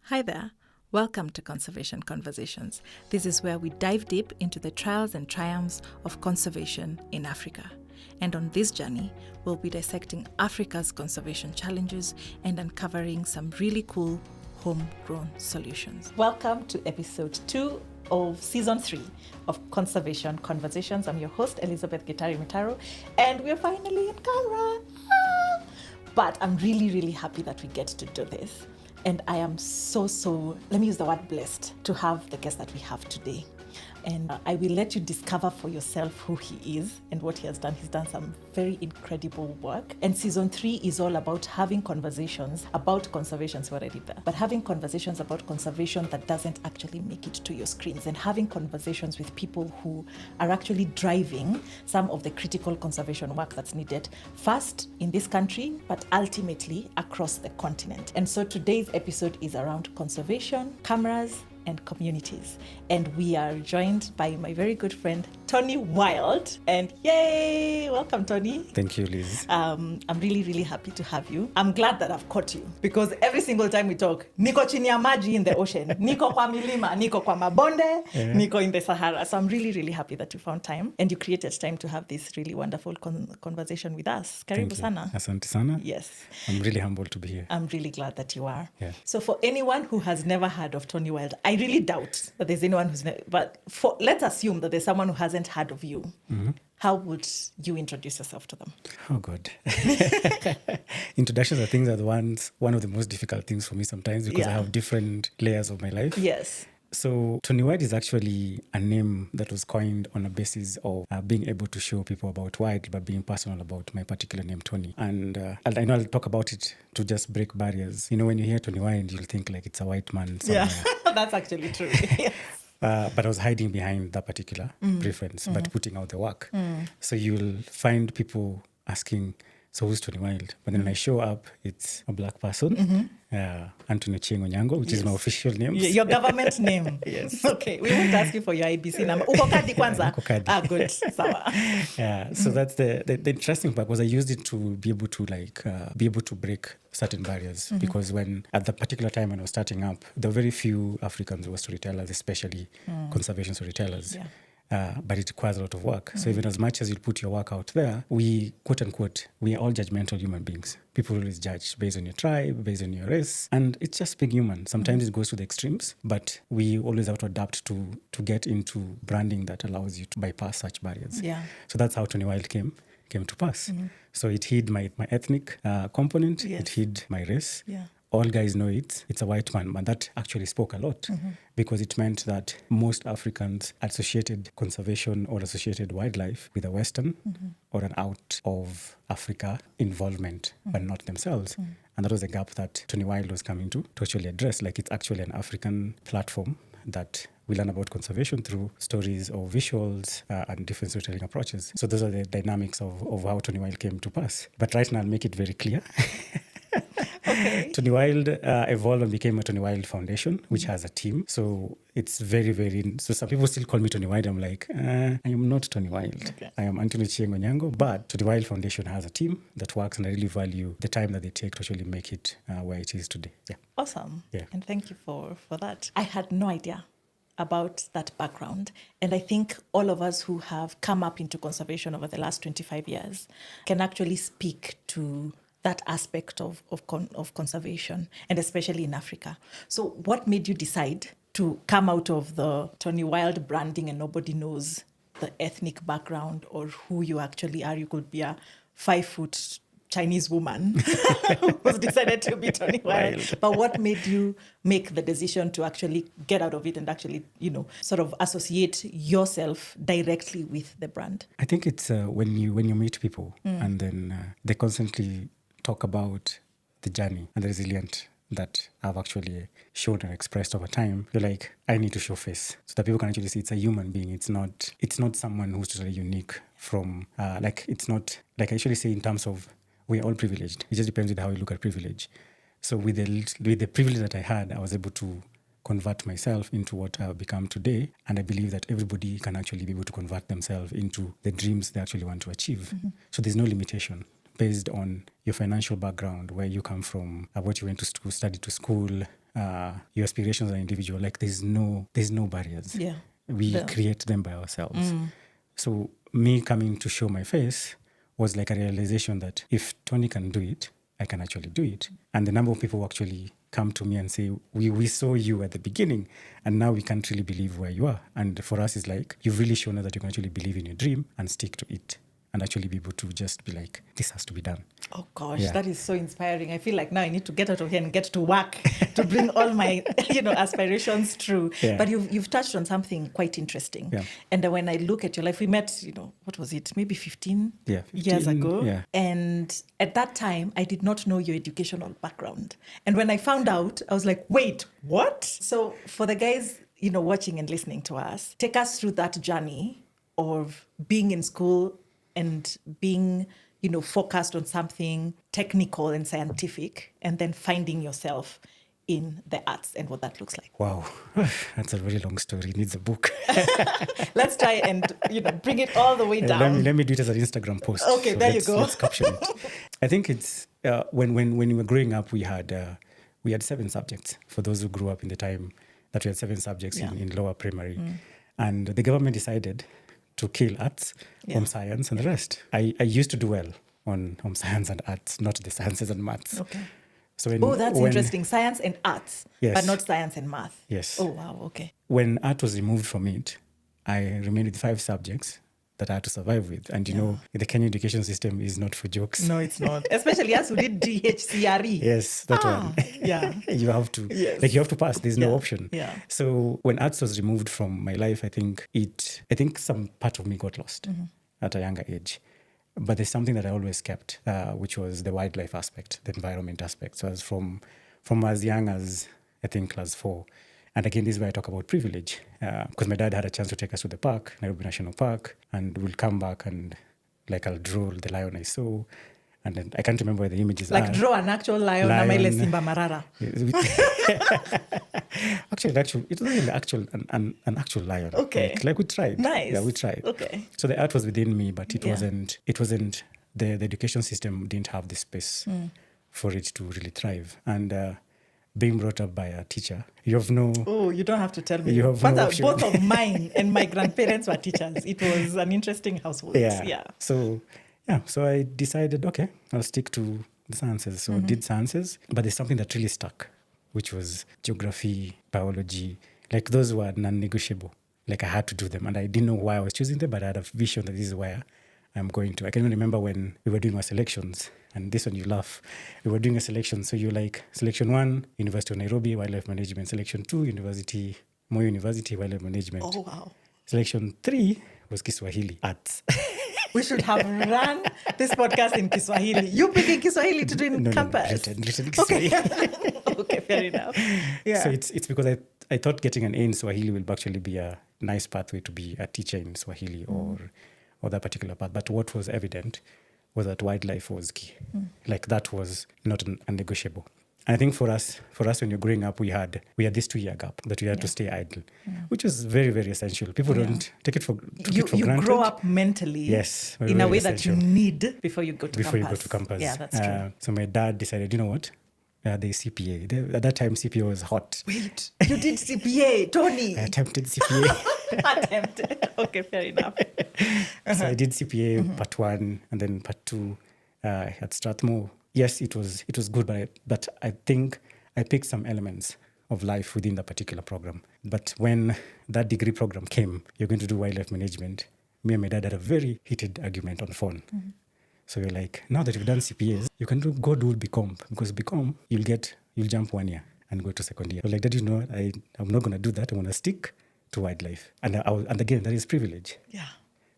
Hi there. Welcome to Conservation Conversations. This is where we dive deep into the trials and triumphs of conservation in Africa. And on this journey, we'll be dissecting Africa's conservation challenges and uncovering some really cool homegrown solutions. Welcome to episode 2 of season 3 of Conservation Conversations. I'm your host, Elizabeth Gitari Mitaro, and we're finally in camera. But I'm really happy that we get to do this. And I am so, let me use the word blessed to have the guest that we have today. And I will let you discover for yourself who he is and what he has done. He's done some very incredible work. And season 3 is all about having conversations about conservation. We're already there. But having conversations about conservation that doesn't actually make it to your screens, and having conversations with people who are actually driving some of the critical conservation work that's needed, first in this country, but ultimately across the continent. And so today's episode is around conservation, cameras, and communities. And we are joined by my very good friend, Tony Wild. And yay, welcome, Tony. Thank you, Liz. I'm really happy to have you. I'm glad that I've caught you because every single time we talk, niko chini ya maji in the ocean, niko kwa milima, niko kwa mabonde, niko in the Sahara. So I'm really happy that you found time and you created time to have this really wonderful conversation with us. Karibu sana. Asante sana. Yes. I'm really humbled to be here. I'm really glad that you are. Yeah. So for anyone who has never heard of Tony Wild, I really doubt that there's anyone who's never, but let's assume that there's someone who hasn't heard of you. Mm-hmm. How would you introduce yourself to them? Oh, God. Introductions, I think, are one of the most difficult things for me sometimes because I have different layers of my life. Yes. So Tony Wild is actually a name that was coined on a basis of being able to show people about Wild, but being personal about my particular name, Tony. And I know I'll talk about it to just break barriers. You know, when you hear Tony Wild, you'll think like it's a white man somewhere. Yeah, that's actually true. Yes. But I was hiding behind that particular preference, but putting out the work. So you'll find people asking, so who's Tony Wild? But then when I show up, it's a black person, Anthony Ochieng Onyango, which is my official name. Your government name. Yes. Okay, we won't ask you for your IBC number. Uko kadi kwanza? Uko kadi. Good. Sawa. Yeah, so that's the interesting part was I used it to be able to break certain barriers because at the particular time when I was starting up, there were very few Africans who were storytellers, especially conservation storytellers. Yeah. But it requires a lot of work. So even as much as you put your work out there, we, quote unquote, we are all judgmental human beings. People always judge based on your tribe, based on your race. And it's just being human. Sometimes it goes to the extremes, but we always have to adapt to get into branding that allows you to bypass such barriers. Yeah. So that's how Tony Wild came to pass. So it hid my ethnic component. Yes. It hid my race. Yeah. All guys know it's a white man, but that actually spoke a lot because it meant that most Africans associated conservation or associated wildlife with a Western or an out of Africa involvement, but not themselves. And that was a gap that Tony Wild was coming to actually address. Like it's actually an African platform that we learn about conservation through stories or visuals and different storytelling approaches. So those are the dynamics of how Tony Wild came to pass. But right now I'll make it very clear. Okay. Tony Wild evolved and became a Tony Wild Foundation, which has a team. So it's very, so some people still call me Tony Wild. I'm like, I am not Tony Wild. Okay. I am Anthony Ochieng Onyango, but Tony Wild Foundation has a team that works, and I really value the time that they take to actually make it where it is today. Yeah. Awesome. Yeah. And thank you for that. I had no idea about that background. And I think all of us who have come up into conservation over the last 25 years can actually speak to that aspect of conservation, and especially in Africa. So what made you decide to come out of the Tony Wild branding and nobody knows the ethnic background or who you actually are? You could be a 5-foot Chinese woman who's decided to be Tony Wild. But what made you make the decision to actually get out of it and actually, sort of associate yourself directly with the brand? I think it's when you meet people and then they constantly talk about the journey and the resilience that I've actually shown and expressed over time. You're like, I need to show face so that people can actually see it's a human being. It's not someone who's totally unique from, it's not, like I usually say in terms of, we're all privileged. It just depends on how you look at privilege. So with the privilege that I had, I was able to convert myself into what I've become today. And I believe that everybody can actually be able to convert themselves into the dreams they actually want to achieve. So there's no limitation based on your financial background, where you come from, what you went to school, study to school, your aspirations as an individual, like there's no barriers. Yeah. We create them by ourselves. So me coming to show my face was like a realization that if Tony can do it, I can actually do it. And the number of people who actually come to me and say, we saw you at the beginning and now we can't really believe where you are. And for us, it's like, you've really shown us that you can actually believe in your dream and stick to it and actually be able to just be like, this has to be done. Oh gosh, that is so inspiring. I feel like now I need to get out of here and get to work to bring all my, aspirations true. Yeah. But you've touched on something quite interesting. Yeah. And when I look at your life, we met, what was it? Maybe 15 years ago. Yeah. And at that time, I did not know your educational background. And when I found out, I was like, wait, what? So for the guys, watching and listening to us, take us through that journey of being in school and being, focused on something technical and scientific, and then finding yourself in the arts and what that looks like. Wow, that's a very long story. It needs a book. Let's try and bring it all the way down. Let me do it as an Instagram post. Okay, so there you go. Let's caption it. I think it's when we were growing up, we had 7 subjects. For those who grew up in the time that we had 7 subjects in lower primary, and the government decided to kill arts, home science, and the rest. I used to do well on home science and arts, not the sciences and maths. Okay. So that's interesting. Science and arts, yes, but not science and math. Yes. Oh, wow. Okay. When art was removed from it, I remained with 5 subjects that I had to survive with. And the Kenyan education system is not for jokes. No, it's not. Especially us who did DHCRE. Yes, that one. Yeah. You have to. Yes. Like you have to pass. There's no option. Yeah. So when arts was removed from my life, I think some part of me got lost at a younger age. But there's something that I always kept, which was the wildlife aspect, the environment aspect. So I was from as young as, I think, class 4. And again, this is where I talk about privilege, because my dad had a chance to take us to the park, Nairobi National Park, and we'll come back and I'll draw the lion I saw. And then I can't remember where the images are. Like draw an actual lion. Simba Marara. Actually, it wasn't an actual lion. Okay. Like we tried. Nice. Yeah, we tried. Okay. So the art was within me, but it wasn't the education system didn't have the space for it to really thrive. And being brought up by a teacher, you have no... Oh, you don't have to tell me. You have no option. Both of mine and my grandparents were teachers. It was an interesting household. Yeah. So I decided, okay, I'll stick to the sciences. So I did sciences, but there's something that really stuck, which was geography, biology. Like those were non-negotiable. Like I had to do them, and I didn't know why I was choosing them, but I had a vision that this is where I'm going to. I can even remember when we were doing our selections, and this one you laugh. We were doing a selection. So you like selection 1, University of Nairobi, Wildlife Management. Selection 2, Moi University, Wildlife Management. Oh, wow. Selection 3 was Kiswahili, arts. We should have run this podcast in Kiswahili. You picking Kiswahili to do in campus? Written Kiswahili. Okay. Okay, fair enough. Yeah. So it's because I thought getting an A in Swahili will actually be a nice pathway to be a teacher in Swahili or that particular path. But what was evident was that wildlife was key. Like that was not unnegotiable. And I think for us when you're growing up, we had this 2-year gap that we had to stay idle, which was very, very essential. People don't take it for granted. You grow up mentally, yes, very, in a way essential. that you need before you go to campus. Before you go to campus. Yeah, that's true. So my dad decided, you know what? There's CPA. At that time, CPA was hot. Wait, you did CPA, Tony? I attempted CPA. Attempted. Okay, fair enough. So I did CPA part 1 and then part 2 at Strathmore. Yes, it was good, but I think I picked some elements of life within that particular program. But when that degree program came, you're going to do wildlife management. Me and my dad had a very heated argument on the phone. So we're like, now that you've done CPAs, you can go do BCom, because BCom, you'll jump 1 year and go to second year. So like, Dad, I'm not going to do that. I'm going to stick to wildlife. And again, that is privilege. Yeah.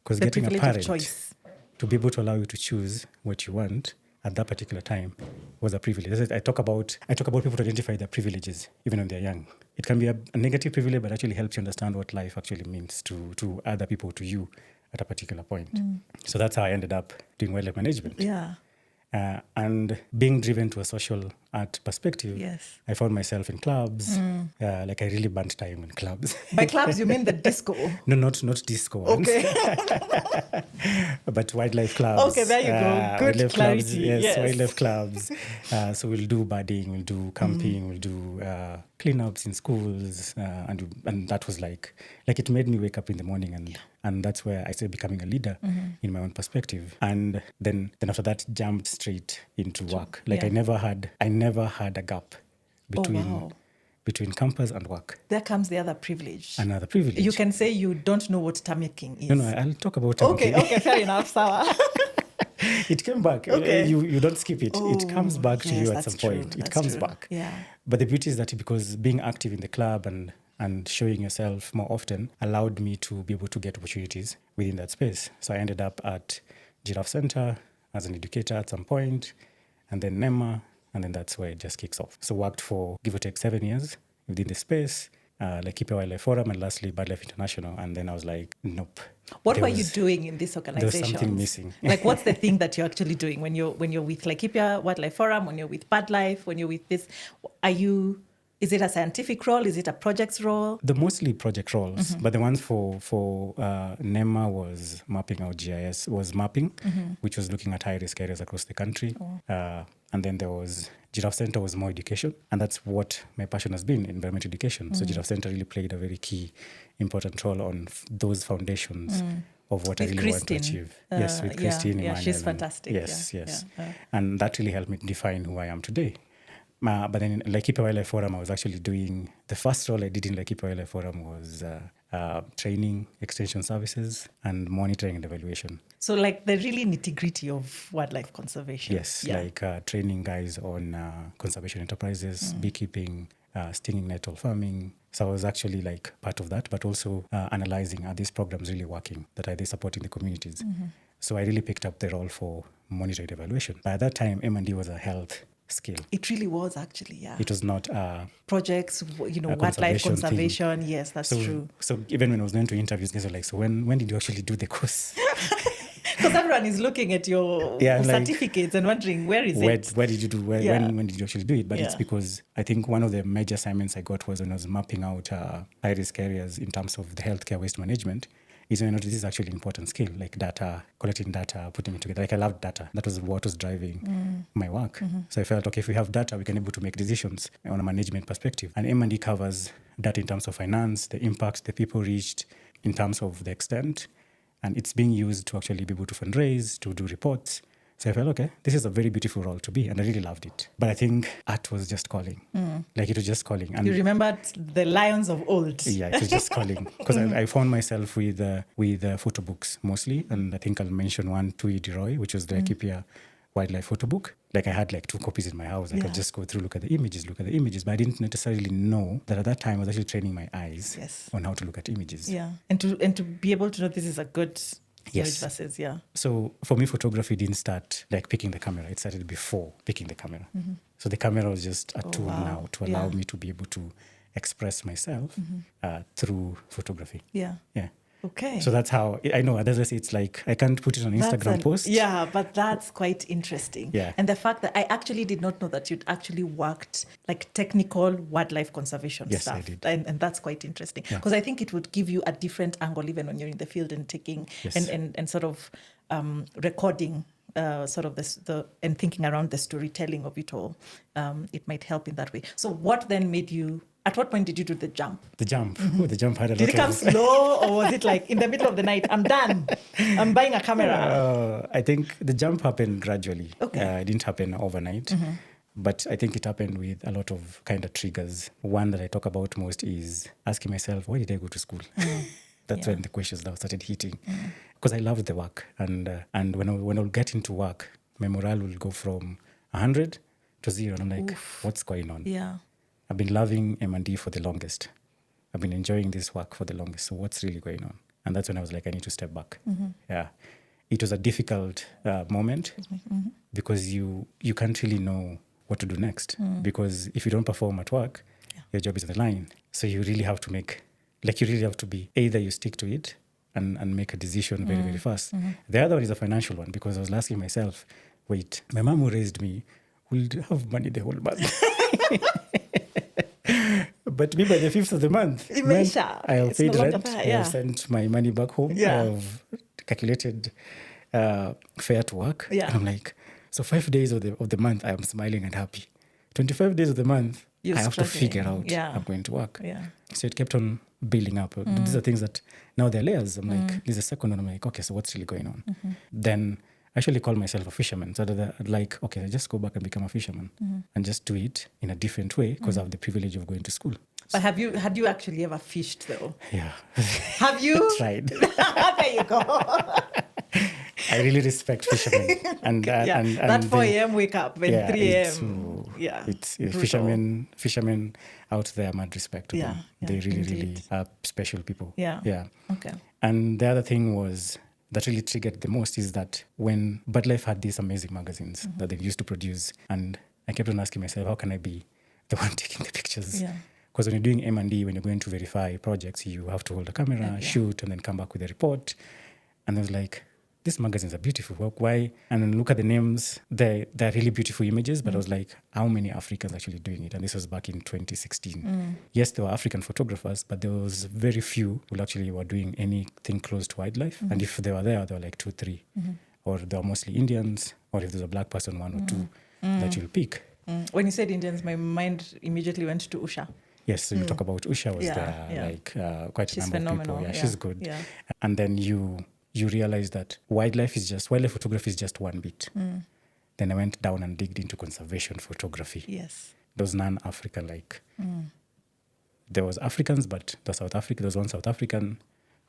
Because the getting a parent choice to be able to allow you to choose what you want at that particular time was a privilege. I talk about people to identify their privileges even when they're young. It can be a negative privilege, but actually helps you understand what life actually means to other people, to you at a particular point. So that's how I ended up doing wildlife management. Yeah. And being driven to a social art perspective, Yes. I found myself in clubs. Like I really burnt time in clubs. By clubs, you mean the disco? No, not disco ones. Okay. But wildlife clubs. Okay, there you go. Good wildlife clarity. Clubs, yes, Yes. wildlife clubs. So we'll do birding, we'll do camping, we'll do cleanups in schools, and that was like it made me wake up in the morning, and that's where I started becoming a leader in my own perspective. And then after that, jumped straight into work. Like I never had a gap between campus and work. There comes the other privilege. Another privilege. You can say you don't know what tamaking is. No, I'll talk about tamaking. Okay, fair enough, Sawa. It came back. Okay. You don't skip it. It comes back to you at some point. It comes back. Yeah. But the beauty is that because being active in the club and showing yourself more often allowed me to be able to get opportunities within that space. So I ended up at Giraffe Center as an educator at some point, and then NEMA, and then that's where it just kicks off. So worked for, give or take, 7 years within the space, like Laikipia Wildlife Forum, and lastly BirdLife International. And then I was like, nope. What were you doing in this organization? There was something missing. Like, what's the thing that you're actually doing when you're with Laikipia Wildlife Forum, when you're with BirdLife, when you're with this? Is it a scientific role? Is it a projects role? The mostly project roles, but the ones for NEMA was mapping out GIS, was mapping, which was looking at high-risk areas across the country. And then there was Giraffe Center was more education, and that's what my passion has been, environmental education. So Giraffe Center really played a very key, important role on those foundations of what With I really want to achieve. Yes, with Christine. Yeah, she's Emmanuel, fantastic. Yes. Yeah. And that really helped me define who I am today. But then in Laikipia Wildlife Forum, I was actually doing, the first role I did in Laikipia Wildlife Forum was training, extension services, and monitoring and evaluation. So like the really nitty-gritty of wildlife conservation. Yes, like training guys on conservation enterprises, beekeeping, stinging nettle farming. So I was actually like part of that, but also analyzing, are these programs really working? That are they supporting the communities? So I really picked up the role for monitoring and evaluation. By that time, M&D was a health skill. It really was actually, yeah. It was not projects, wildlife conservation. Yes, that's true. So even when I was going to interviews, guys were like, so when did you actually do the course? Because everyone is looking at your certificates and wondering, where is it? Where did you do? When did you actually do it? But it's because I think one of the major assignments I got was when I was mapping out high-risk areas in terms of the healthcare waste management. Is when I noticed this is actually an important skill, like data, collecting data, putting it together. Like I loved data. That was what was driving my work. So I felt, okay, if we have data, we can able to make decisions on a management perspective. And M&D covers data in terms of finance, the impact, the people reached, in terms of the extent. And it's being used to actually be able to fundraise, to do reports. So I felt, okay, this is a very beautiful role to be, and I really loved it. But I think art was just calling. Like it was just calling. And you remembered the lions of old. Yeah, it was just calling. Because I found myself with photo books mostly. And I think I'll mention one, Tui Deroy, which was the Laikipia Wildlife photo book. Like I had like 2 copies in my house. I could just go through, look at the images. But I didn't necessarily know that at that time I was actually training my eyes on how to look at images. Yeah, and to be able to know this is a good image versus, So for me, photography didn't start like picking the camera. It started before picking the camera. So the camera was just a tool now to allow me to be able to express myself through photography. Yeah. Okay. So that's how, I know, others it's like, I can't put it on Instagram post. Yeah, but that's quite interesting. Yeah. And the fact that I actually did not know that you'd actually worked like technical wildlife conservation stuff. Yes, I did. And that's quite interesting. Because I think it would give you a different angle even when you're in the field and taking and sort of recording sort of and thinking around the storytelling of it all. It might help in that way. So what then made you... At what point did you do the jump? The jump. Oh, the jump had a lot of... Did it come slow, or was it like in the middle of the night, I'm done, I'm buying a camera? I think the jump happened gradually. Okay. It didn't happen overnight. But I think it happened with a lot of kind of triggers. One that I talk about most is asking myself, why did I go to school? That's when the questions now started hitting. Because I loved the work. And when I would get into work, my morale will go from 100 to 0. And I'm like, what's going on? Yeah. I've been loving M&D for the longest. I've been enjoying this work for the longest. So what's really going on? And that's when I was like, I need to step back. Yeah. It was a difficult moment because you can't really know what to do next. Because if you don't perform at work, your job is on the line. So you really have to be, either you stick to it and make a decision very, very fast. The other one is a financial one, because I was asking myself, wait, my mom who raised me will have money the whole month. But me by the 5th of the month, man, I have paid rent, I have sent my money back home, I have calculated fare to work. And I'm like, so 5 days of the month, I am smiling and happy. 25 days of the month, I have to figure out I'm going to work. So it kept on building up. These are things that now they're layers. I'm like, this is the second one. I'm like, okay, so what's really going on? Then I actually call myself a fisherman. So that I'd like, okay, I just go back and become a fisherman and just do it in a different way because I have the privilege of going to school. But had you actually ever fished though? Yeah. Have you? Tried. There you go. I really respect fishermen. And that 4 a.m. wake up and 3 a.m. It's fishermen out there, mad respect to them. They really are special people. Yeah. Okay. And the other thing was that really triggered the most is that when BirdLife had these amazing magazines that they used to produce, and I kept on asking myself, how can I be the one taking the pictures? Because when you're doing M&D, when you're going to verify projects, you have to hold a camera, shoot, and then come back with a report. And I was like, these magazines are beautiful. Why? And then look at the names. They're really beautiful images. But I was like, how many Africans actually doing it? And this was back in 2016. Yes, there were African photographers, but there was very few who actually were doing anything close to wildlife. And if they were there were like 2, 3. Or they were mostly Indians. Or if there's a black person, 1 or 2 that you'll pick. When you said Indians, my mind immediately went to Usha. Yes, so you talk about Usha was there, quite a number of people. She's good. Yeah. And then you realize that wildlife photography is just one bit. Then I went down and digged into conservation photography. Yes. There was non-African, there was Africans, but there was one South African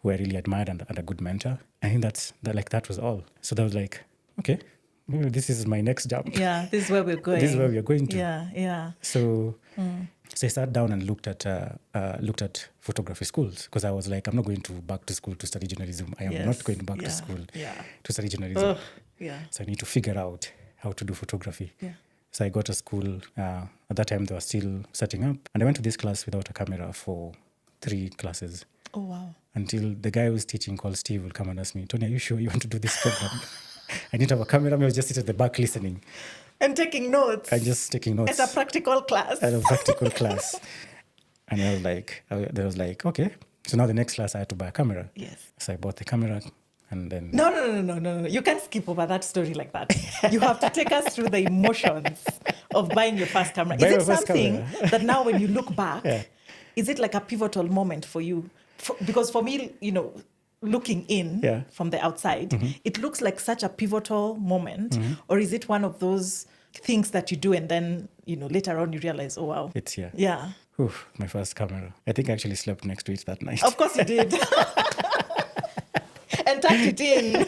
who I really admired and a good mentor. I think that was all. So that was like, okay, maybe this is my next jump. Yeah, this is where we're going. This is where we're going to. Yeah. So I sat down and looked at photography schools because I was like, I'm not going back to school to study journalism. I am not going back to school to study journalism. So I need to figure out how to do photography. So I got a school. At that time, they were still setting up. And I went to this class without a camera for 3 classes. Oh, wow. Until the guy who was teaching called Steve will come and ask me, Tony, are you sure you want to do this program? I didn't have a camera. I was just sitting at the back listening. And taking notes. And just taking notes. As a practical class. And I was like, okay. So now the next class I had to buy a camera. Yes. So I bought the camera and then... No. You can't skip over that story like that. You have to take us through the emotions of buying your first camera. Is it something that now when you look back, is it like a pivotal moment for you? Because for me, looking in from the outside, it looks like such a pivotal moment. Or is it one of those things that you do and then, later on you realize, oh, wow. It's here. Yeah. Oof, my first camera. I think I actually slept next to it that night. Of course you did. And tucked it in.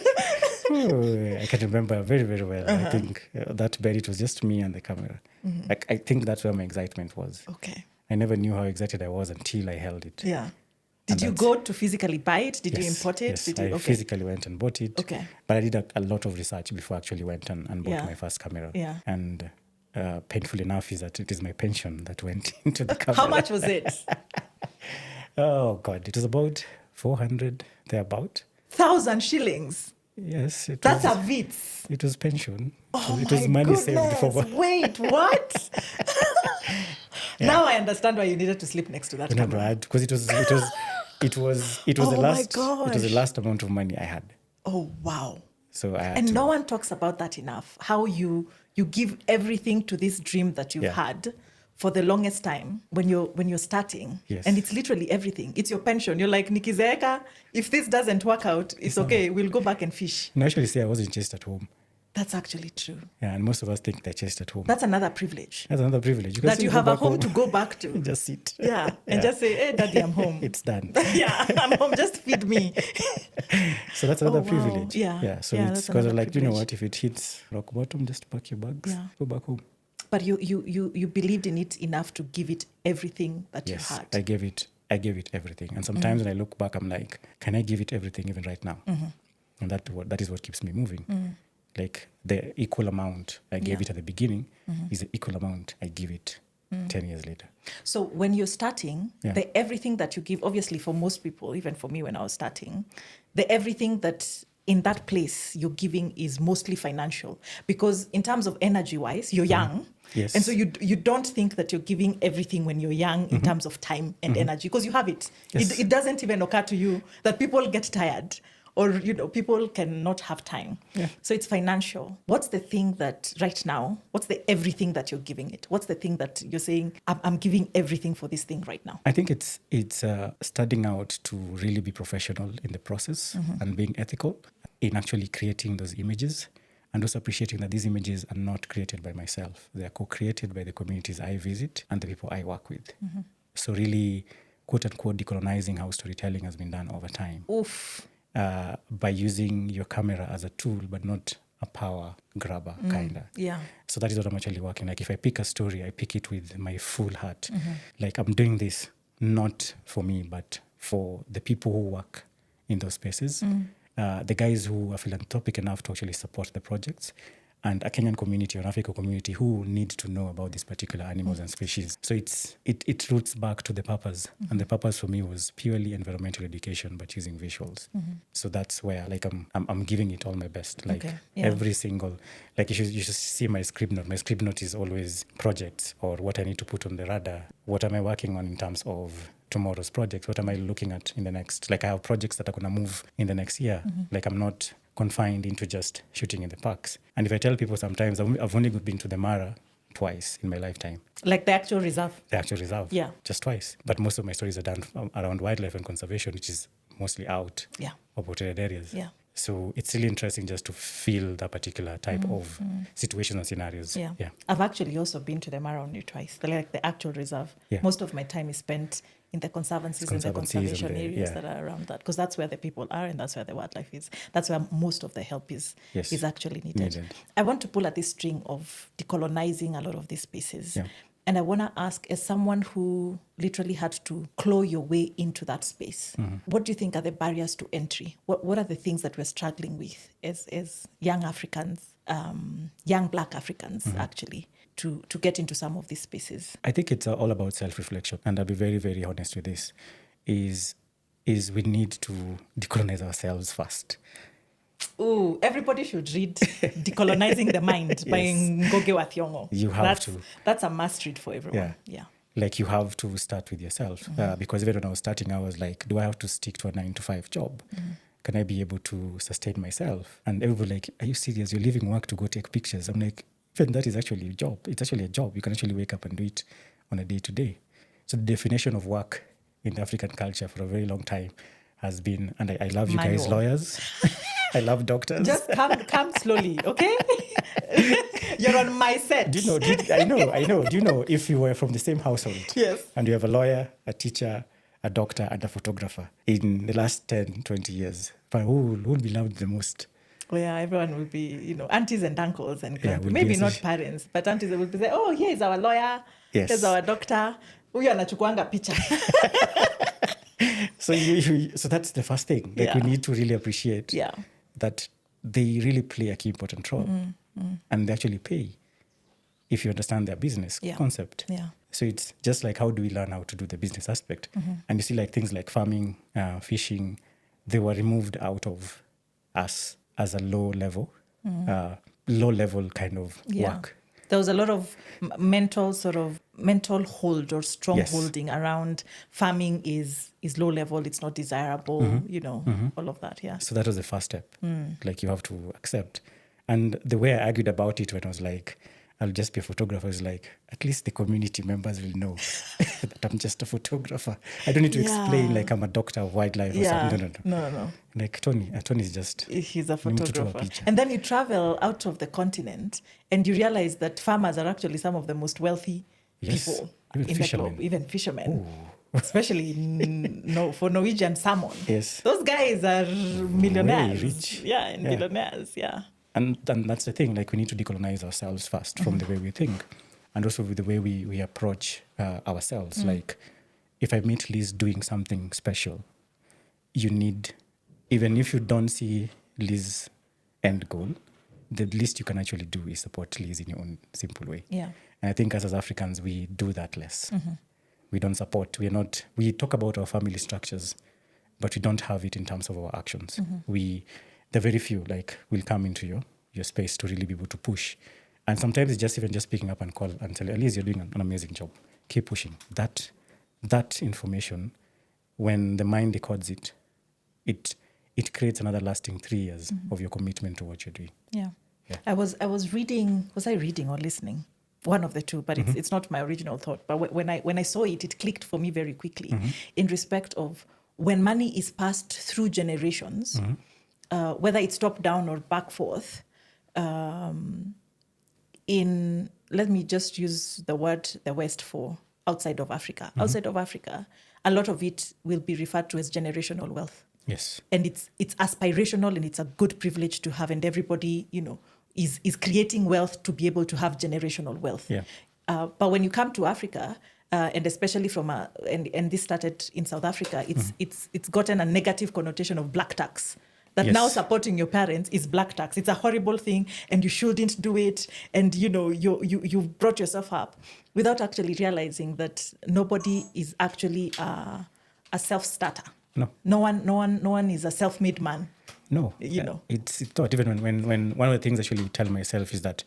Ooh, I can remember very, very well. I think that bed, it was just me and the camera. I think that's where my excitement was. Okay. I never knew how excited I was until I held it. Yeah. Did you go to physically buy it? Did you import it? Yes, I physically went and bought it. Okay. But I did a lot of research before I actually went and bought my first camera. Yeah. And painful enough is that it is my pension that went into the camera. How much was it? Oh, God. It was about 400, thereabout. 1,000 shillings? Yes. That's a Wits. It was pension. Oh, it was money saved before. Wait, what? Now I understand why you needed to sleep next to that camera. Because it was the last amount of money I had. Oh, wow. So no one talks about that enough. How you give everything to this dream that you've had for the longest time when you're starting. Yes. And it's literally everything. It's your pension. You're like, Nikizeeka, if this doesn't work out, it's okay. We'll go back and fish. No, actually, I wasn't just at home. That's actually true. Yeah, and most of us think they're just at home. That's another privilege. That you have a home to go back to. Just sit. Yeah, and just say, hey, Daddy, I'm home. It's done. Yeah, I'm home. Just feed me. So that's another privilege. Yeah. So it's because like, you know what, if it hits rock bottom, just pack your bags, go back home. But you believed in it enough to give it everything that you had. I gave it everything. And sometimes when I look back, I'm like, can I give it everything even right now? And that is what keeps me moving. Like the equal amount I gave it at the beginning is the equal amount I give it 10 years later. So when you're starting, the everything that you give, obviously for most people, even for me when I was starting, the everything that in that place your giving is mostly financial, because in terms of energy wise, you're young. Yes. And so you don't think that you're giving everything when you're young in terms of time and energy, because you have it. Yes. It doesn't even occur to you that people get tired, or people cannot have time. Yeah. So it's financial. What's the thing that right now, what's the everything that you're giving it? What's the thing that you're saying, I'm giving everything for this thing right now? I think it's studying out to really be professional in the process and being ethical in actually creating those images, and also appreciating that these images are not created by myself. They are co-created by the communities I visit and the people I work with. So really, quote unquote, decolonizing how storytelling has been done over time. Oof. By using your camera as a tool, but not a power grabber, kind of. Yeah. So that is what I'm actually working. Like if I pick a story, I pick it with my full heart. Like I'm doing this not for me, but for the people who work in those spaces, the guys who are philanthropic enough to actually support the projects, and a Kenyan community or an African community who need to know about these particular animals and species. So it roots back to the purpose. And the purpose for me was purely environmental education, but using visuals. So that's where like I'm giving it all my best. Like every single, like you should see my script note. My script note is always projects or what I need to put on the radar. What am I working on in terms of tomorrow's projects? What am I looking at in the next, like I have projects that are going to move in the next year. Like I'm not confined into just shooting in the parks. And if I tell people sometimes, I've only been to the Mara twice in my lifetime. Like the actual reserve? The actual reserve. Yeah. Just twice. But most of my stories are done around wildlife and conservation, which is mostly out of protected areas. Yeah. So it's really interesting just to feel that particular type of situations and scenarios. Yeah. I've actually also been to the Mara only twice, like the actual reserve. Yeah. Most of my time is spent in the conservancies and the conservation areas that are around that, because that's where the people are and that's where the wildlife is. That's where most of the help is actually needed. I want to pull at this string of decolonizing a lot of these spaces. Yeah. And I want to ask, as someone who literally had to claw your way into that space, what do you think are the barriers to entry? What are the things that we're struggling with as young Africans, young Black Africans, actually, to get into some of these spaces? I think it's all about self-reflection. And I'll be very, very honest with this, is we need to decolonize ourselves first. Oh, everybody should read Decolonizing the Mind by Ngoge wa Thiong'o. You have to. That's a must read for everyone. Yeah. Like you have to start with yourself. Because even when I was starting, I was like, do I have to stick to a 9-to-5 job? Can I be able to sustain myself? And everybody like, are you serious? You're leaving work to go take pictures. I'm like, even that is actually a job. It's actually a job. You can actually wake up and do it on a day-to-day. So the definition of work in the African culture for a very long time has been, and I love you guys lawyers. I love doctors. Just come slowly, okay? You're on my set. I know. Do you know if you were from the same household? Yes. And you have a lawyer, a teacher, a doctor, and a photographer in the last 10, 20 years, but who would be loved the most? Oh yeah, everyone will be, aunties and uncles and maybe not parents, but aunties will be saying, oh, here's our lawyer, here's our doctor. Huyu anachukuanga picha. So that's the first thing. Like we need to really appreciate that they really play a key important role, and they actually pay if you understand their business concept. Yeah. So it's just like, how do we learn how to do the business aspect? And you see, like things like farming, fishing, they were removed out of us as a low level kind of work. There was a lot of mental hold or strong holding around farming is low level, it's not desirable, all of that, So that was the first step. Like you have to accept. And the way I argued about it when I was like, I'll just be a photographer, is like, at least the community members will know that I'm just a photographer. I don't need to explain like I'm a doctor of wildlife or something. No. Like Tony's just... He's a photographer. And then you travel out of the continent and you realize that farmers are actually some of the most wealthy people in the globe. Even fishermen. Ooh. Especially for Norwegian salmon. Yes. Those guys are millionaires. Way rich. Yeah, and billionaires, And that's the thing, like we need to decolonize ourselves first from the way we think, and also with the way we approach ourselves. Like if I meet Liz doing something special, you need, even if you don't see Liz's end goal, the least you can actually do is support Liz in your own simple way. Yeah. And I think as Africans, we do that less. We don't support, we talk about our family structures, but we don't have it in terms of our actions. the very few like will come into your space to really be able to push. And sometimes it's just even just picking up and call and tell you, at least you're doing an amazing job. Keep pushing. That information, when the mind decodes it, it creates another lasting 3 years of your commitment to what you're doing. Yeah. I was reading, was I reading or listening? One of the two, but it's not my original thought. But when I saw it, it clicked for me very quickly in respect of when money is passed through generations, whether it's top down or back forth, let me just use the word the West for outside of Africa. Outside of Africa, a lot of it will be referred to as generational wealth. Yes. And it's aspirational and it's a good privilege to have, and everybody, is creating wealth to be able to have generational wealth. Yeah. But when you come to Africa, and especially and this started in South Africa, it's gotten a negative connotation of black tax. That now supporting your parents is black tax. It's a horrible thing, and you shouldn't do it. And you brought yourself up without actually realizing that nobody is actually a self-starter. No one is a self-made man. No, it's not. Even when one of the things I actually tell myself is that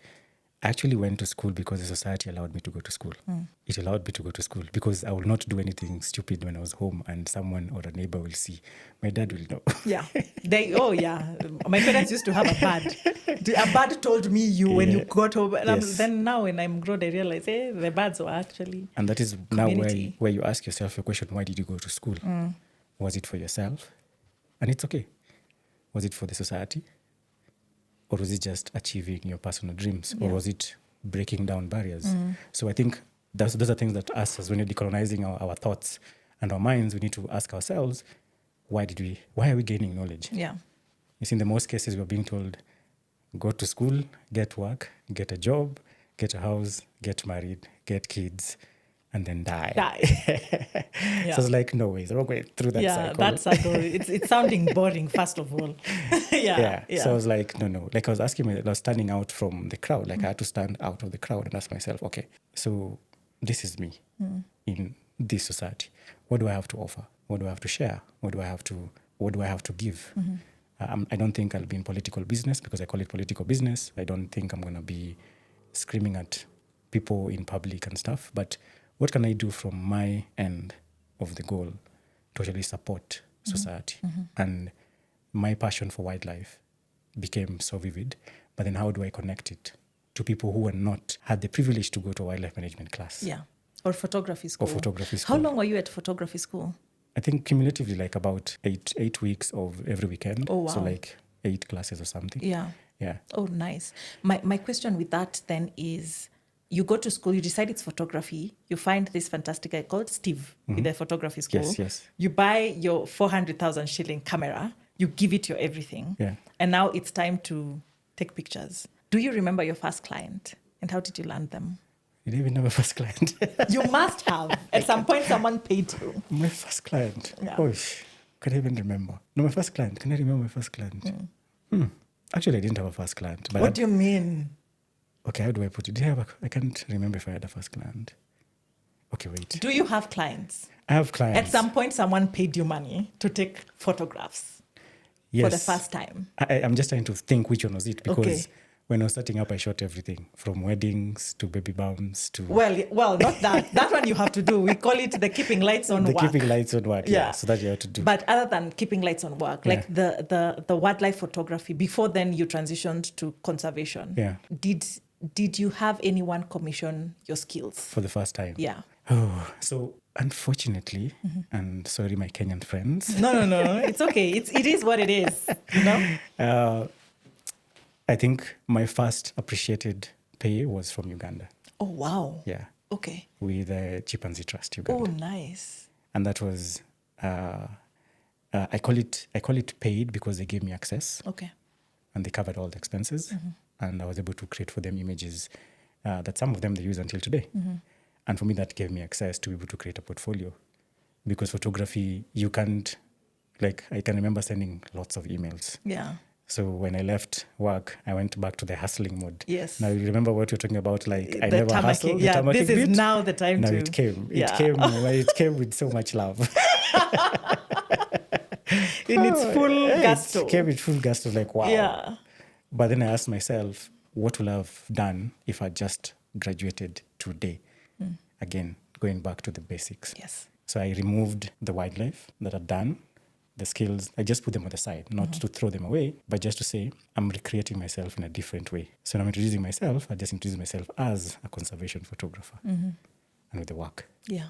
I actually went to school because the society allowed me to go to school. It allowed me to go to school because I will not do anything stupid when I was home and someone or a neighbor will see. My dad will know. Yeah. My parents used to have a bad. A bad told me when you got home. And then now when I'm grown, I realize, the bads were actually And that is community. Now where you ask yourself a question, why did you go to school? Was it for yourself? And it's okay. Was it for the society? Or was it just achieving your personal dreams? Or was it breaking down barriers? So I think those are things that us, as when you're decolonizing our thoughts and our minds, we need to ask ourselves, why are we gaining knowledge? Yeah. You see, in the most cases, we're being told, go to school, get work, get a job, get a house, get married, get kids, and then die. So it's like, no way, we're going through that cycle. Yeah, that cycle. It's sounding boring, first of all. Yeah. So I was like, no. Like I was I was standing out from the crowd. Like I had to stand out of the crowd and ask myself, okay, so this is me in this society. What do I have to offer? What do I have to share? What do I have to give? I don't think I'll be in political business because I call it political business. I don't think I'm going to be screaming at people in public and stuff. But what can I do from my end of the goal to actually support society? And my passion for wildlife became so vivid. But then how do I connect it to people who had the privilege to go to a wildlife management class? Yeah. Or photography school. How long were you at photography school? I think cumulatively like about 8 weeks of every weekend. Oh, wow. So like 8 classes or something. Yeah. Yeah. Oh, nice. My question with that then is, you go to school, you decide it's photography, you find this fantastic guy called Steve with the photography school. Yes. You buy your 400,000 shilling camera, you give it your everything. Yeah. And now it's time to take pictures. Do you remember your first client? And how did you land them? You didn't even know my first client. You must have. At some point, someone paid you. My first client? Yeah. Oh, can I even remember? No, my first client. Can I remember my first client? Actually, I didn't have a first client. But What do you mean? Okay, how do I put it? I can't remember if I had a first client. Okay, wait. Do you have clients? I have clients. At some point, someone paid you money to take photographs for the first time. I'm just trying to think which one was it, because Okay. when I was starting up, I shot everything from weddings to baby bumps to... Well, not that. That one you have to do. We call it the keeping lights on work. Keeping lights on work, Yeah. So that you have to do. But other than keeping lights on work, like the wildlife photography, before then you transitioned to conservation. Yeah. Did you have anyone commission your skills? For the first time? Yeah. Oh, so unfortunately, and sorry, my Kenyan friends. No. It's okay. It is what it is, you know? I think my first appreciated pay was from Uganda. Oh, wow. Yeah. Okay. With the Chimpanzee Trust Uganda. Oh, nice. And that was, I call it paid because they gave me access. Okay. And they covered all the expenses. And I was able to create for them images that some of them they use until today. And for me, that gave me access to be able to create a portfolio. Because photography, you can't, I can remember sending lots of emails. Yeah. So when I left work, I went back to the hustling mode. Yes. Now, you remember what we were talking about, I The never tarmacking. hustled. Yeah, the this tarmacking is bit. now the time Now to... it came. Yeah. It came with so much love. in its full gusto. It came in full gusto, like, wow. Yeah. But then I asked myself, what would I have done if I just graduated today? Again, going back to the basics. Yes. So I removed the wildlife that I'd done, the skills. I just put them on the side, not to throw them away, but just to say, I'm recreating myself in a different way. So when I'm introducing myself, I just introduce myself as a conservation photographer and with the work. Yeah.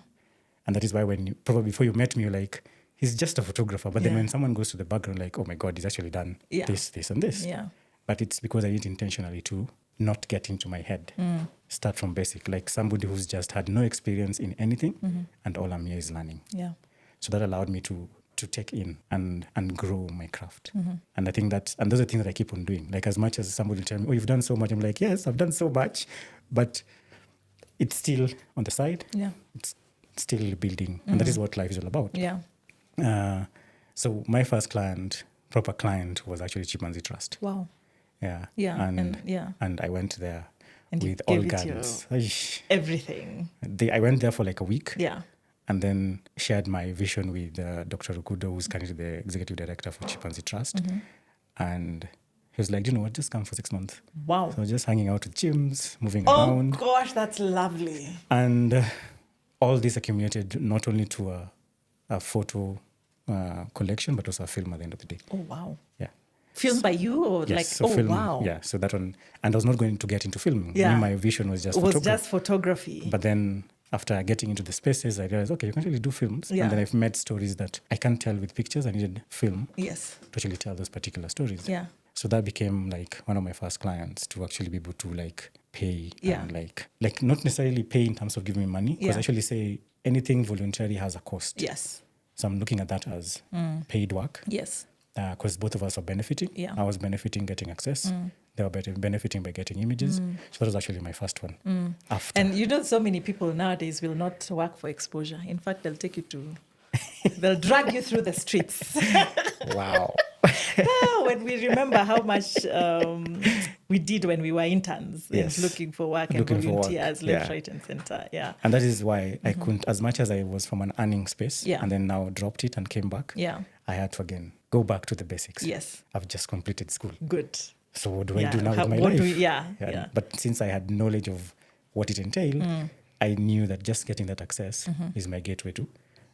And that is why when you, probably before you met me, you're like, he's just a photographer. But then when someone goes to the background, like, oh my God, he's actually done this, this, and this. Yeah. But it's because I did it intentionally to not get into my head. Start from basic, like somebody who's just had no experience in anything and all I'm here is learning. Yeah. So that allowed me to take in and grow my craft. And I think that, and those are things that I keep on doing. Like as much as somebody will tell me, oh, you've done so much. I'm like, yes, I've done so much, but it's still on the side. Yeah. It's still building. And that is what life is all about. Yeah. So my first client, proper client, was actually Chimpanzee Trust. Wow. Yeah. Yeah. And I went there And you with all gave it guns. Everything. I went there for like a week. Yeah. And then shared my vision with Dr. Rukudo, who's currently the executive director for Chimpanzee Trust. And he was like, you know what, just come for 6 months. Wow. So just hanging out with chimps, moving around. Oh gosh, that's lovely. And all this accumulated not only to a photo collection, but also a film at the end of the day. Oh, wow. Yeah. Filmed by you or film, wow. Yeah, so that one. And I was not going to get into filming. Yeah. My vision was just photography. But then after getting into the spaces, I realized, okay, you can't really do films. Yeah. And then I've met stories that I can't tell with pictures. I needed film Yes. to actually tell those particular stories. Yeah. So that became like one of my first clients to actually be able to like pay and like not necessarily pay in terms of giving me money. Because I actually say anything voluntary has a cost. Yes. So I'm looking at that as paid work. Yes. Because both of us are benefiting. Yeah. I was benefiting getting access. They were benefiting by getting images. So that was actually my first one. After. And you know, so many people nowadays will not work for exposure. In fact, they'll take you to, they'll drag you through the streets. Wow. When we remember how much we did when we were interns, Yes. and looking for work and Looking for work. volunteers, left, right, and center. Yeah. And that is why I couldn't, as much as I was from an earning space, Yeah. and then now dropped it and came back, Yeah. I had to again go back to the basics. Yes. I've just completed school. Good. So what do I Yeah. do now How- with my what life? do we- yeah. But since I had knowledge of what it entailed, I knew that just getting that access is my gateway to